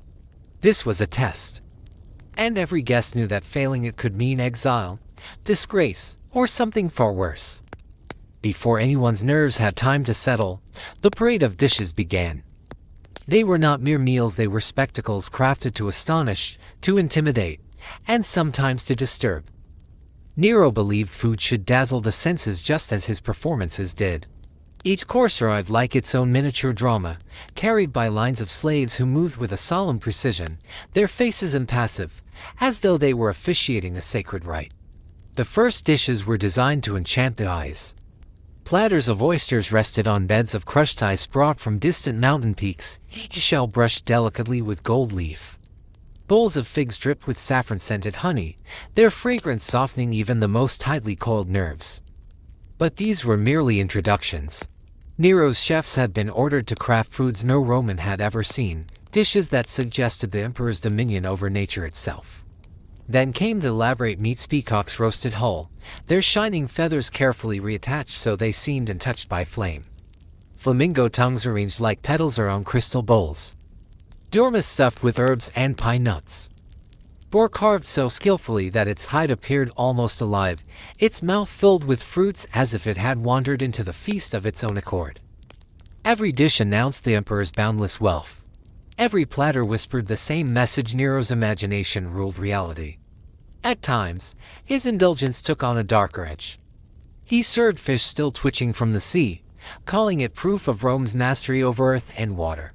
This was a test. And every guest knew that failing it could mean exile, disgrace, or something far worse. Before anyone's nerves had time to settle, the parade of dishes began. They were not mere meals, they were spectacles crafted to astonish, to intimidate, and sometimes to disturb. Nero believed food should dazzle the senses just as his performances did. Each course arrived like its own miniature drama, carried by lines of slaves who moved with a solemn precision, their faces impassive, as though they were officiating a sacred rite. The first dishes were designed to enchant the eyes. Platters of oysters rested on beds of crushed ice brought from distant mountain peaks, each shell brushed delicately with gold leaf. Bowls of figs dripped with saffron-scented honey, their fragrance softening even the most tightly coiled nerves. But these were merely introductions. Nero's chefs had been ordered to craft foods no Roman had ever seen, dishes that suggested the emperor's dominion over nature itself. Then came the elaborate meats, peacocks roasted whole, their shining feathers carefully reattached so they seemed untouched by flame. Flamingo tongues arranged like petals around crystal bowls. Dormice stuffed with herbs and pine nuts. Boar carved so skillfully that its hide appeared almost alive, its mouth filled with fruits as if it had wandered into the feast of its own accord. Every dish announced the emperor's boundless wealth. Every platter whispered the same message. Nero's imagination ruled reality. At times, his indulgence took on a darker edge. He served fish still twitching from the sea, calling it proof of Rome's mastery over earth and water.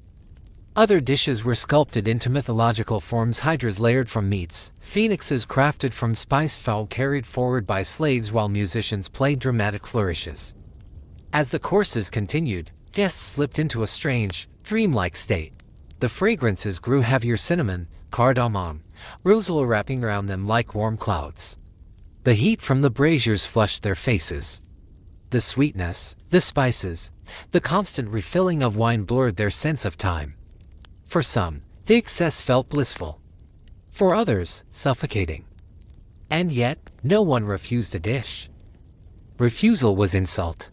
Other dishes were sculpted into mythological forms, hydras layered from meats, phoenixes crafted from spiced fowl carried forward by slaves while musicians played dramatic flourishes. As the courses continued, guests slipped into a strange, dreamlike state. The fragrances grew heavier, cinnamon, cardamom, rosal wrapping around them like warm clouds. The heat from the braziers flushed their faces. The sweetness, the spices, the constant refilling of wine blurred their sense of time. For some, the excess felt blissful. For others, suffocating. And yet, no one refused a dish. Refusal was insult.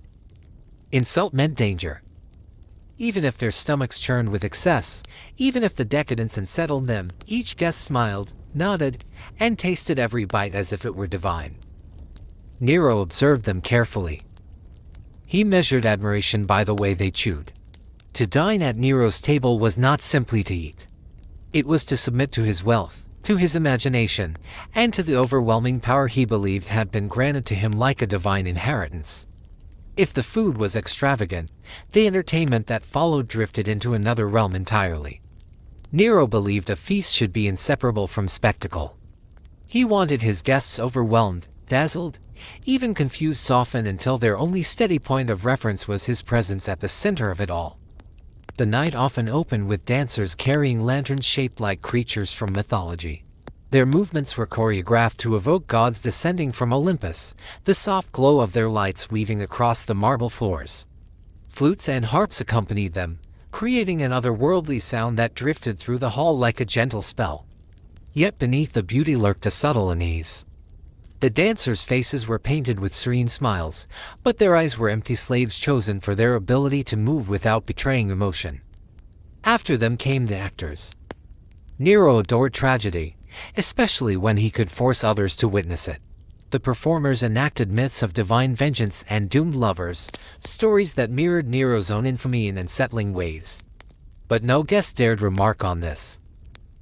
Insult meant danger. Even if their stomachs churned with excess, even if the decadence unsettled them, each guest smiled, nodded, and tasted every bite as if it were divine. Nero observed them carefully. He measured admiration by the way they chewed. To dine at Nero's table was not simply to eat. It was to submit to his wealth, to his imagination, and to the overwhelming power he believed had been granted to him like a divine inheritance. If the food was extravagant, the entertainment that followed drifted into another realm entirely. Nero believed a feast should be inseparable from spectacle. He wanted his guests overwhelmed, dazzled, even confused, softened until their only steady point of reference was his presence at the center of it all. The night often opened with dancers carrying lanterns shaped like creatures from mythology. Their movements were choreographed to evoke gods descending from Olympus, the soft glow of their lights weaving across the marble floors. Flutes and harps accompanied them, creating an otherworldly sound that drifted through the hall like a gentle spell. Yet beneath the beauty lurked a subtle unease. The dancers' faces were painted with serene smiles, but their eyes were empty, slaves chosen for their ability to move without betraying emotion. After them came the actors. Nero adored tragedy, especially when he could force others to witness it. The performers enacted myths of divine vengeance and doomed lovers, stories that mirrored Nero's own infamy in unsettling ways. But no guest dared remark on this.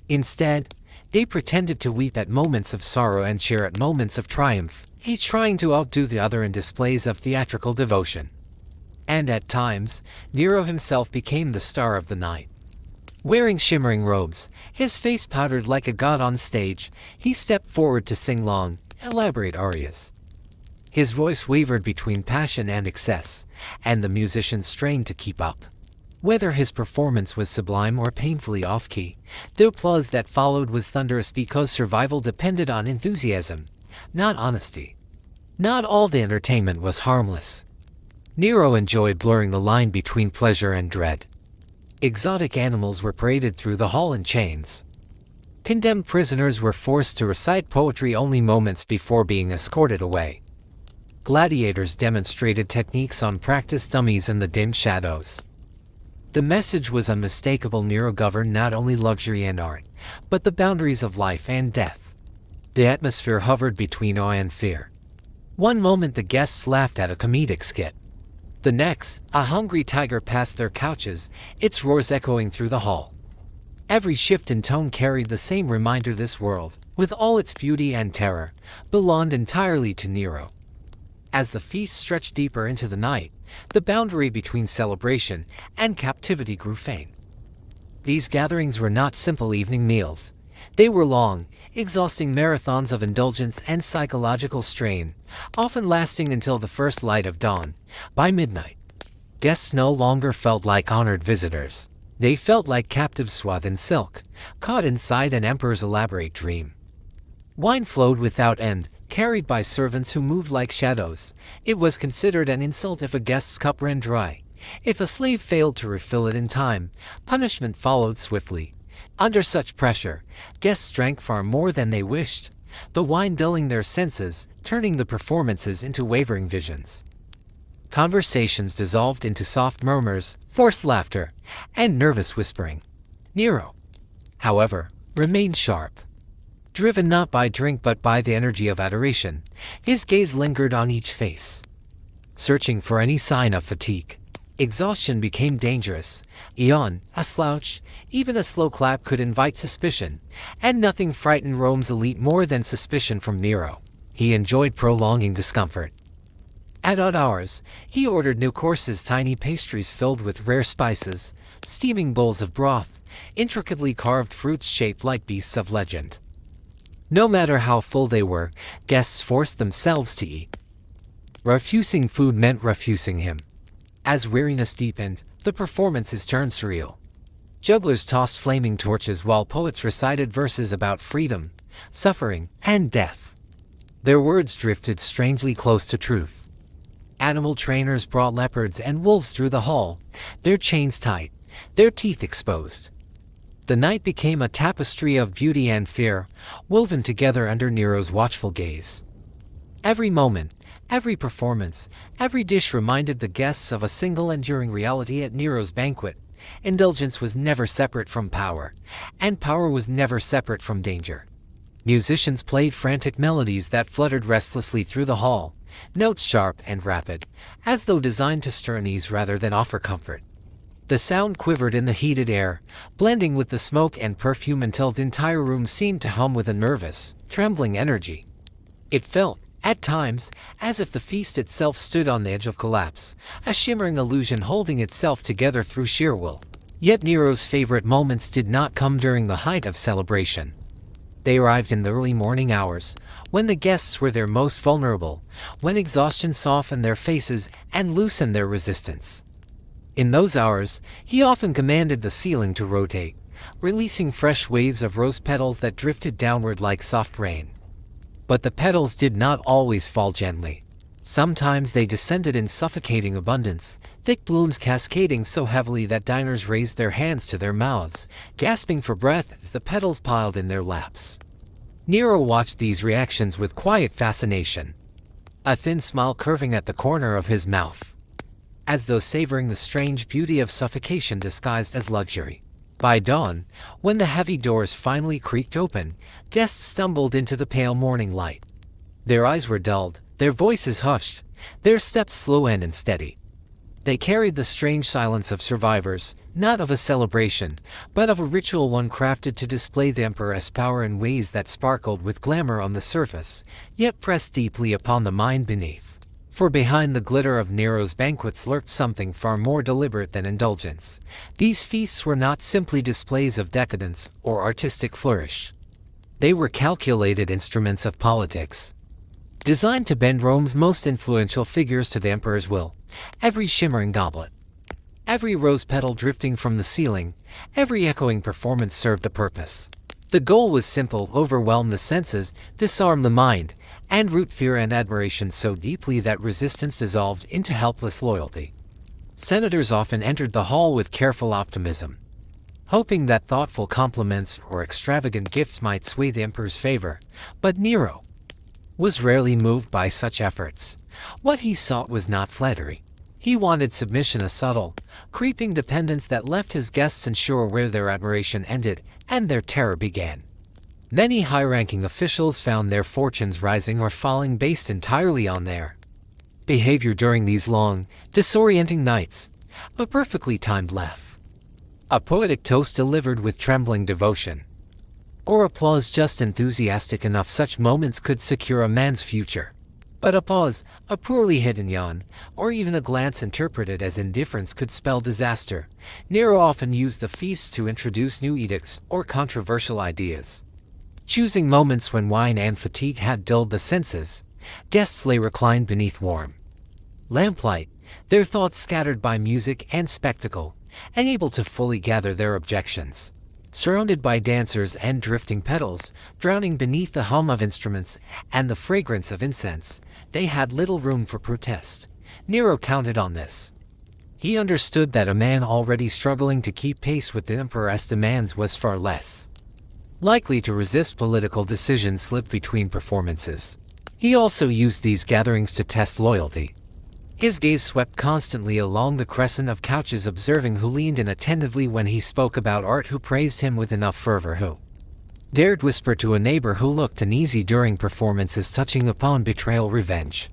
Instead, they pretended to weep at moments of sorrow and cheer at moments of triumph, each trying to outdo the other in displays of theatrical devotion. And at times, Nero himself became the star of the night. Wearing shimmering robes, his face powdered like a god on stage, he stepped forward to sing long, elaborate arias. His voice wavered between passion and excess, and the musicians strained to keep up. Whether his performance was sublime or painfully off-key, the applause that followed was thunderous because survival depended on enthusiasm, not honesty. Not all the entertainment was harmless. Nero enjoyed blurring the line between pleasure and dread. Exotic animals were paraded through the hall in chains. Condemned prisoners were forced to recite poetry only moments before being escorted away. Gladiators demonstrated techniques on practice dummies in the dim shadows. The message was unmistakable: Nero governed not only luxury and art, but the boundaries of life and death. The atmosphere hovered between awe and fear. One moment the guests laughed at a comedic skit. The next, a hungry tiger passed their couches, its roars echoing through the hall. Every shift in tone carried the same reminder: this world, with all its beauty and terror, belonged entirely to Nero. As the feast stretched deeper into the night, the boundary between celebration and captivity grew faint. These gatherings were not simple evening meals. They were long, exhausting marathons of indulgence and psychological strain, often lasting until the first light of dawn. By midnight, guests no longer felt like honored visitors. They felt like captives swathed in silk, caught inside an emperor's elaborate dream. Wine flowed without end, carried by servants who moved like shadows. It was considered an insult if a guest's cup ran dry. If a slave failed to refill it in time, punishment followed swiftly. Under such pressure, guests drank far more than they wished, the wine dulling their senses, turning the performances into wavering visions. Conversations dissolved into soft murmurs, forced laughter, and nervous whispering. Nero, however, remained sharp. Driven not by drink but by the energy of adoration, his gaze lingered on each face, searching for any sign of fatigue. Exhaustion became dangerous. A yawn, a slouch, even a slow clap could invite suspicion, and nothing frightened Rome's elite more than suspicion from Nero. He enjoyed prolonging discomfort. At odd hours, he ordered new courses: tiny pastries filled with rare spices, steaming bowls of broth, intricately carved fruits shaped like beasts of legend. No matter how full they were, guests forced themselves to eat. Refusing food meant refusing him. As weariness deepened, the performances turned surreal. Jugglers tossed flaming torches while poets recited verses about freedom, suffering, and death. Their words drifted strangely close to truth. Animal trainers brought leopards and wolves through the hall, their chains tight, their teeth exposed. The night became a tapestry of beauty and fear, woven together under Nero's watchful gaze. Every moment, every performance, every dish reminded the guests of a single enduring reality at Nero's banquet. Indulgence was never separate from power, and power was never separate from danger. Musicians played frantic melodies that fluttered restlessly through the hall, notes sharp and rapid, as though designed to stir unease rather than offer comfort. The sound quivered in the heated air, blending with the smoke and perfume until the entire room seemed to hum with a nervous, trembling energy. It felt, at times, as if the feast itself stood on the edge of collapse, a shimmering illusion holding itself together through sheer will. Yet Nero's favorite moments did not come during the height of celebration. They arrived in the early morning hours, when the guests were their most vulnerable, when exhaustion softened their faces and loosened their resistance. In those hours, he often commanded the ceiling to rotate, releasing fresh waves of rose petals that drifted downward like soft rain. But the petals did not always fall gently. Sometimes they descended in suffocating abundance, thick blooms cascading so heavily that diners raised their hands to their mouths, gasping for breath as the petals piled in their laps. Nero watched these reactions with quiet fascination, a thin smile curving at the corner of his mouth, as though savoring the strange beauty of suffocation disguised as luxury. By dawn, when the heavy doors finally creaked open, guests stumbled into the pale morning light. Their eyes were dulled, their voices hushed, their steps slow and unsteady. They carried the strange silence of survivors, not of a celebration, but of a ritual, one crafted to display the emperor's power in ways that sparkled with glamour on the surface, yet pressed deeply upon the mind beneath. For behind the glitter of Nero's banquets lurked something far more deliberate than indulgence. These feasts were not simply displays of decadence or artistic flourish. They were calculated instruments of politics. designed to bend Rome's most influential figures to the emperor's will. Every shimmering goblet, every rose petal drifting from the ceiling, every echoing performance served a purpose. The goal was simple: overwhelm the senses, disarm the mind, and root fear and admiration so deeply that resistance dissolved into helpless loyalty. Senators often entered the hall with careful optimism, hoping that thoughtful compliments or extravagant gifts might sway the emperor's favor. But Nero was rarely moved by such efforts. What he sought was not flattery. He wanted submission, a subtle, creeping dependence that left his guests unsure where their admiration ended and their terror began. Many high-ranking officials found their fortunes rising or falling based entirely on their behavior during these long, disorienting nights. A perfectly timed laugh, a poetic toast delivered with trembling devotion, or applause just enthusiastic enough, such moments could secure a man's future. But a pause, a poorly hidden yawn, or even a glance interpreted as indifference could spell disaster. Nero often used the feasts to introduce new edicts or controversial ideas. Choosing moments when wine and fatigue had dulled the senses, guests lay reclined beneath warm lamplight, their thoughts scattered by music and spectacle, unable to fully gather their objections. Surrounded by dancers and drifting petals, drowning beneath the hum of instruments and the fragrance of incense, they had little room for protest. Nero counted on this. He understood that a man already struggling to keep pace with the emperor's demands was far less likely to resist political decisions slipped between performances. He also used these gatherings to test loyalty. His gaze swept constantly along the crescent of couches, observing who leaned in attentively when he spoke about art, who praised him with enough fervor, who dared whisper to a neighbor, who looked uneasy during performances touching upon betrayal, revenge,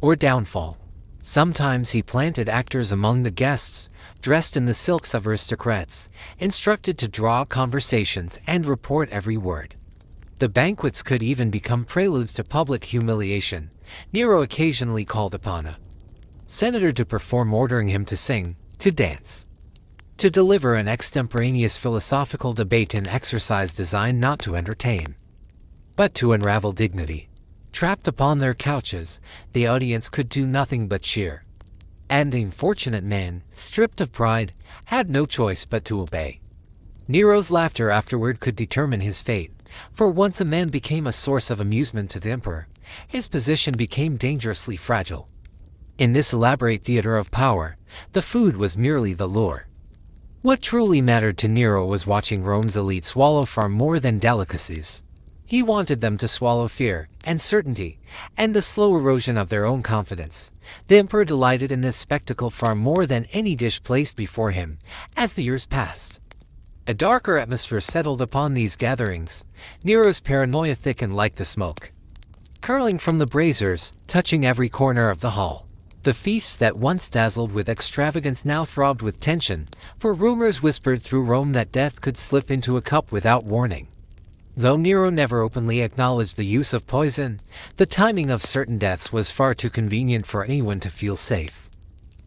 or downfall. Sometimes he planted actors among the guests, dressed in the silks of aristocrats, instructed to draw conversations and report every word. The banquets could even become preludes to public humiliation. Nero occasionally called upon a senator to perform, ordering him to sing, to dance, to deliver an extemporaneous philosophical debate, an exercise designed not to entertain, but to unravel dignity. Trapped upon their couches, the audience could do nothing but cheer. And the unfortunate man, stripped of pride, had no choice but to obey. Nero's laughter afterward could determine his fate, for once a man became a source of amusement to the emperor, his position became dangerously fragile. In this elaborate theater of power, the food was merely the lure. What truly mattered to Nero was watching Rome's elite swallow far more than delicacies. He wanted them to swallow fear, uncertainty, and the slow erosion of their own confidence. The emperor delighted in this spectacle far more than any dish placed before him. As the years passed, a darker atmosphere settled upon these gatherings. Nero's paranoia thickened like the smoke curling from the braziers, touching every corner of the hall. The feasts that once dazzled with extravagance now throbbed with tension, for rumors whispered through Rome that death could slip into a cup without warning. Though Nero never openly acknowledged the use of poison, the timing of certain deaths was far too convenient for anyone to feel safe.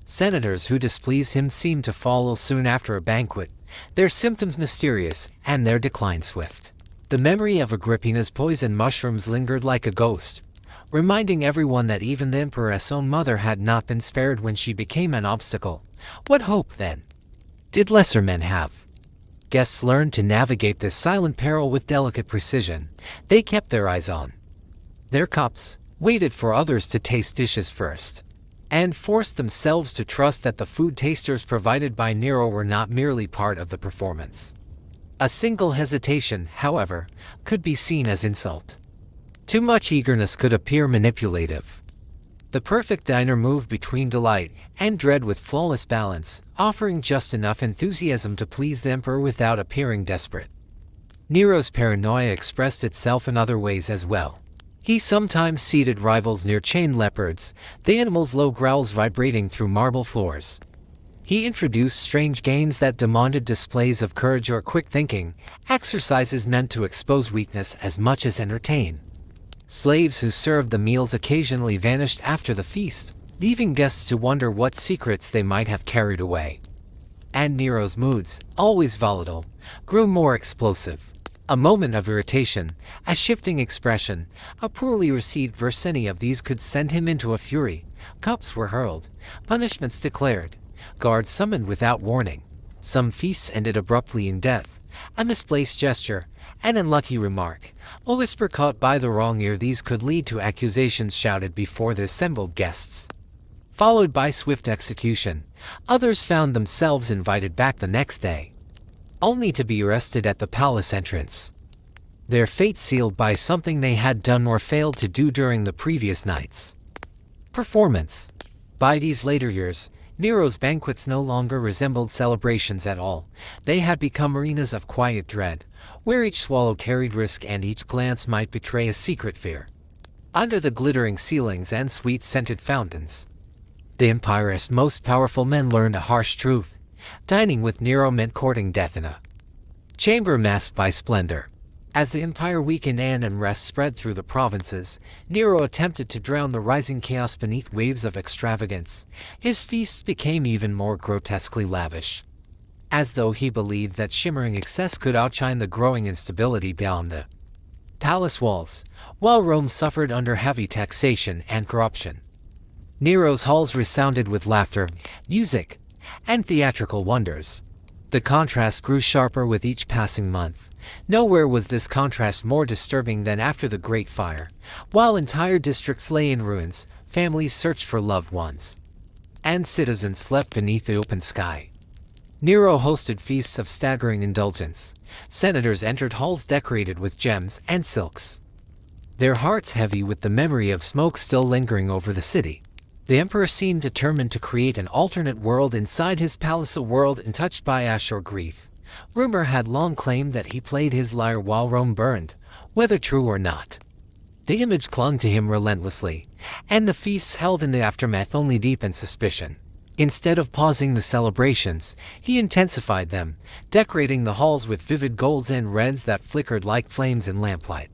Senators who displeased him seemed to fall ill soon after a banquet, their symptoms mysterious and their decline swift. The memory of Agrippina's poison mushrooms lingered like a ghost, reminding everyone that even the emperor's own mother had not been spared when she became an obstacle. What hope, then, did lesser men have? Guests learned to navigate this silent peril with delicate precision. They kept their eyes on their cups, waited for others to taste dishes first, and forced themselves to trust that the food tasters provided by Nero were not merely part of the performance. A single hesitation, however, could be seen as insult. Too much eagerness could appear manipulative. The perfect diner moved between delight and dread with flawless balance, offering just enough enthusiasm to please the emperor without appearing desperate. Nero's paranoia expressed itself in other ways as well. He sometimes seated rivals near chained leopards, the animals' low growls vibrating through marble floors. He introduced strange games that demanded displays of courage or quick thinking, exercises meant to expose weakness as much as entertain. Slaves who served the meals occasionally vanished after the feast, leaving guests to wonder what secrets they might have carried away. And Nero's moods, always volatile, grew more explosive. A moment of irritation, a shifting expression, a poorly received verse, any of these could send him into a fury. Cups were hurled, punishments declared, guards summoned without warning. Some feasts ended abruptly in death. A misplaced gesture, an unlucky remark, a whisper caught by the wrong ear, these could lead to accusations shouted before the assembled guests, followed by swift execution. Others found themselves invited back the next day, only to be arrested at the palace entrance, their fate sealed by something they had done or failed to do during the previous night's performance. By these later years, Nero's banquets no longer resembled celebrations at all. They had become arenas of quiet dread, where each swallow carried risk and each glance might betray a secret fear. Under the glittering ceilings and sweet-scented fountains, the empire's most powerful men learned a harsh truth. Dining with Nero meant courting death in a chamber masked by splendor. As the empire weakened and unrest spread through the provinces, Nero attempted to drown the rising chaos beneath waves of extravagance. His feasts became even more grotesquely lavish, as though he believed that shimmering excess could outshine the growing instability beyond the palace walls. While Rome suffered under heavy taxation and corruption, Nero's halls resounded with laughter, music, and theatrical wonders. The contrast grew sharper with each passing month. Nowhere was this contrast more disturbing than after the Great Fire. While entire districts lay in ruins, families searched for loved ones, and citizens slept beneath the open sky, Nero hosted feasts of staggering indulgence. Senators entered halls decorated with gems and silks, their hearts heavy with the memory of smoke still lingering over the city. The emperor seemed determined to create an alternate world inside his palace, a world untouched by ash or grief. Rumor had long claimed that he played his lyre while Rome burned, whether true or not. The image clung to him relentlessly, and the feasts held in the aftermath only deepened suspicion. Instead of pausing the celebrations, he intensified them, decorating the halls with vivid golds and reds that flickered like flames in lamplight.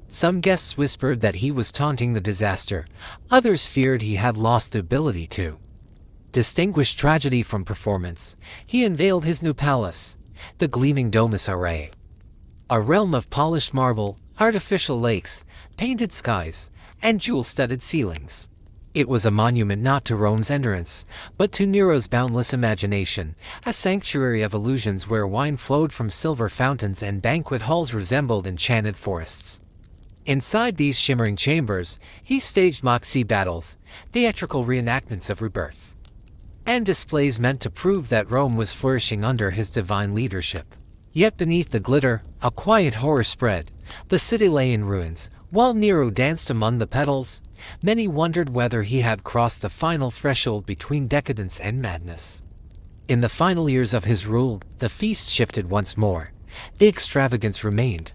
Some guests whispered that he was taunting the disaster. Others feared he had lost the ability to distinguish tragedy from performance. He unveiled his new palace, the gleaming domus array, a realm of polished marble, artificial lakes, painted skies, and jewel-studded ceilings. It was a monument not to Rome's endurance, but to Nero's boundless imagination, a sanctuary of illusions where wine flowed from silver fountains and banquet halls resembled enchanted forests. Inside these shimmering chambers, he staged mock sea battles, theatrical reenactments of rebirth, and displays meant to prove that Rome was flourishing under his divine leadership. Yet beneath the glitter, a quiet horror spread. The city lay in ruins. While Nero danced among the petals, many wondered whether he had crossed the final threshold between decadence and madness. In the final years of his rule, the feast shifted once more. The extravagance remained,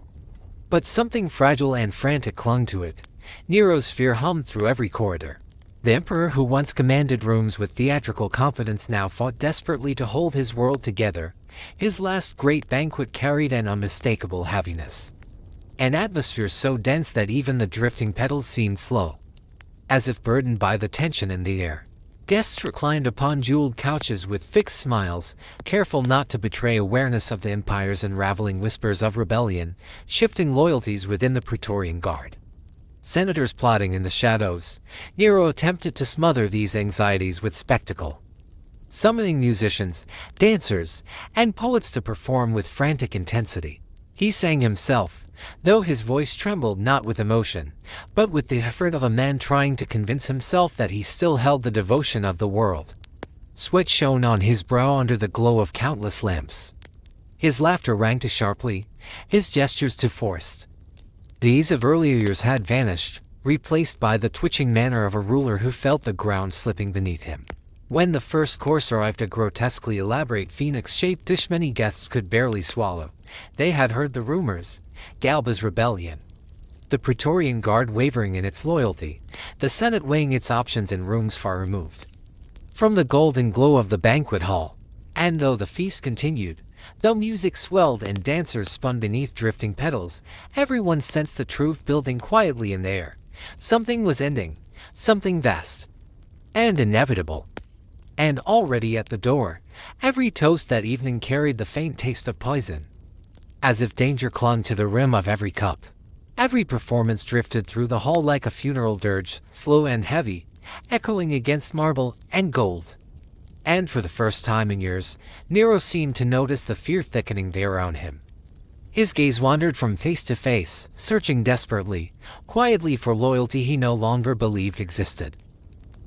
but something fragile and frantic clung to it. Nero's fear hummed through every corridor. The emperor, who once commanded rooms with theatrical confidence, now fought desperately to hold his world together. His last great banquet carried an unmistakable heaviness, an atmosphere so dense that even the drifting petals seemed slow, as if burdened by the tension in the air. Guests reclined upon jeweled couches with fixed smiles, careful not to betray awareness of the empire's unraveling whispers of rebellion, shifting loyalties within the Praetorian Guard. Senators plotting in the shadows. Nero attempted to smother these anxieties with spectacle, summoning musicians, dancers, and poets to perform with frantic intensity. He sang himself, though his voice trembled not with emotion, but with the effort of a man trying to convince himself that he still held the devotion of the world. Sweat shone on his brow under the glow of countless lamps. His laughter rang too sharply, his gestures too forced. The ease of earlier years had vanished, replaced by the twitching manner of a ruler who felt the ground slipping beneath him. When the first course arrived, a grotesquely elaborate phoenix-shaped dish many guests could barely swallow. They had heard the rumors, Galba's rebellion, the Praetorian Guard wavering in its loyalty, the Senate weighing its options in rooms far removed from the golden glow of the banquet hall. And though the feast continued, though music swelled and dancers spun beneath drifting petals, everyone sensed the truth building quietly in the air. Something was ending, something vast and inevitable. And already at the door, every toast that evening carried the faint taste of poison. as if danger clung to the rim of every cup. Every performance drifted through the hall like a funeral dirge, slow and heavy, echoing against marble and gold. And for the first time in years, Nero seemed to notice the fear thickening day around him. His gaze wandered from face to face, searching desperately, quietly for loyalty he no longer believed existed.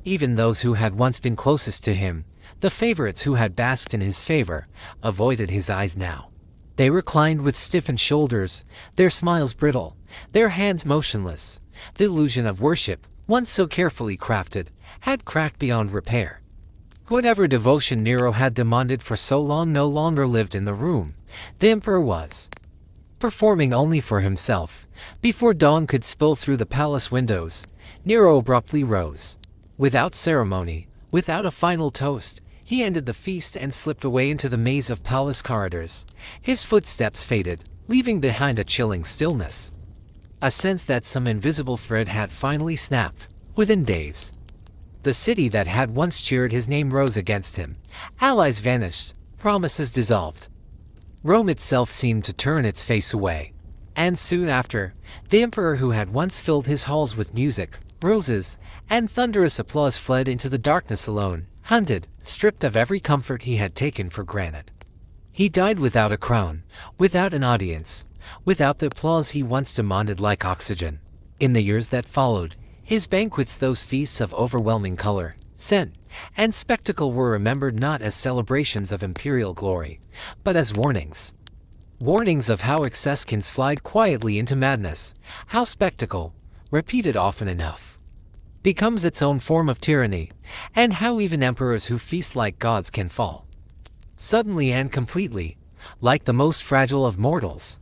Even those who had once been closest to him, the favorites who had basked in his favor, avoided his eyes now. They reclined with stiffened shoulders, their smiles brittle, their hands motionless. The illusion of worship, once so carefully crafted, had cracked beyond repair. Whatever devotion Nero had demanded for so long no longer lived in the room. The emperor was performing only for himself. Before dawn could spill through the palace windows, Nero abruptly rose. Without ceremony, without a final toast, he ended the feast and slipped away into the maze of palace corridors. His footsteps faded, leaving behind a chilling stillness. A sense that some invisible thread had finally snapped. Within days, the city that had once cheered his name rose against him. Allies vanished, promises dissolved. Rome itself seemed to turn its face away. And soon after, the emperor who had once filled his halls with music, roses, and thunderous applause fled into the darkness alone, hunted, stripped of every comfort he had taken for granted. He died without a crown, without an audience, without the applause he once demanded like oxygen. In the years that followed, his banquets, those feasts of overwhelming color, scent, and spectacle, were remembered not as celebrations of imperial glory, but as warnings. Warnings of how excess can slide quietly into madness, how spectacle, repeated often enough, becomes its own form of tyranny, and how even emperors who feast like gods can fall suddenly and completely, like the most fragile of mortals.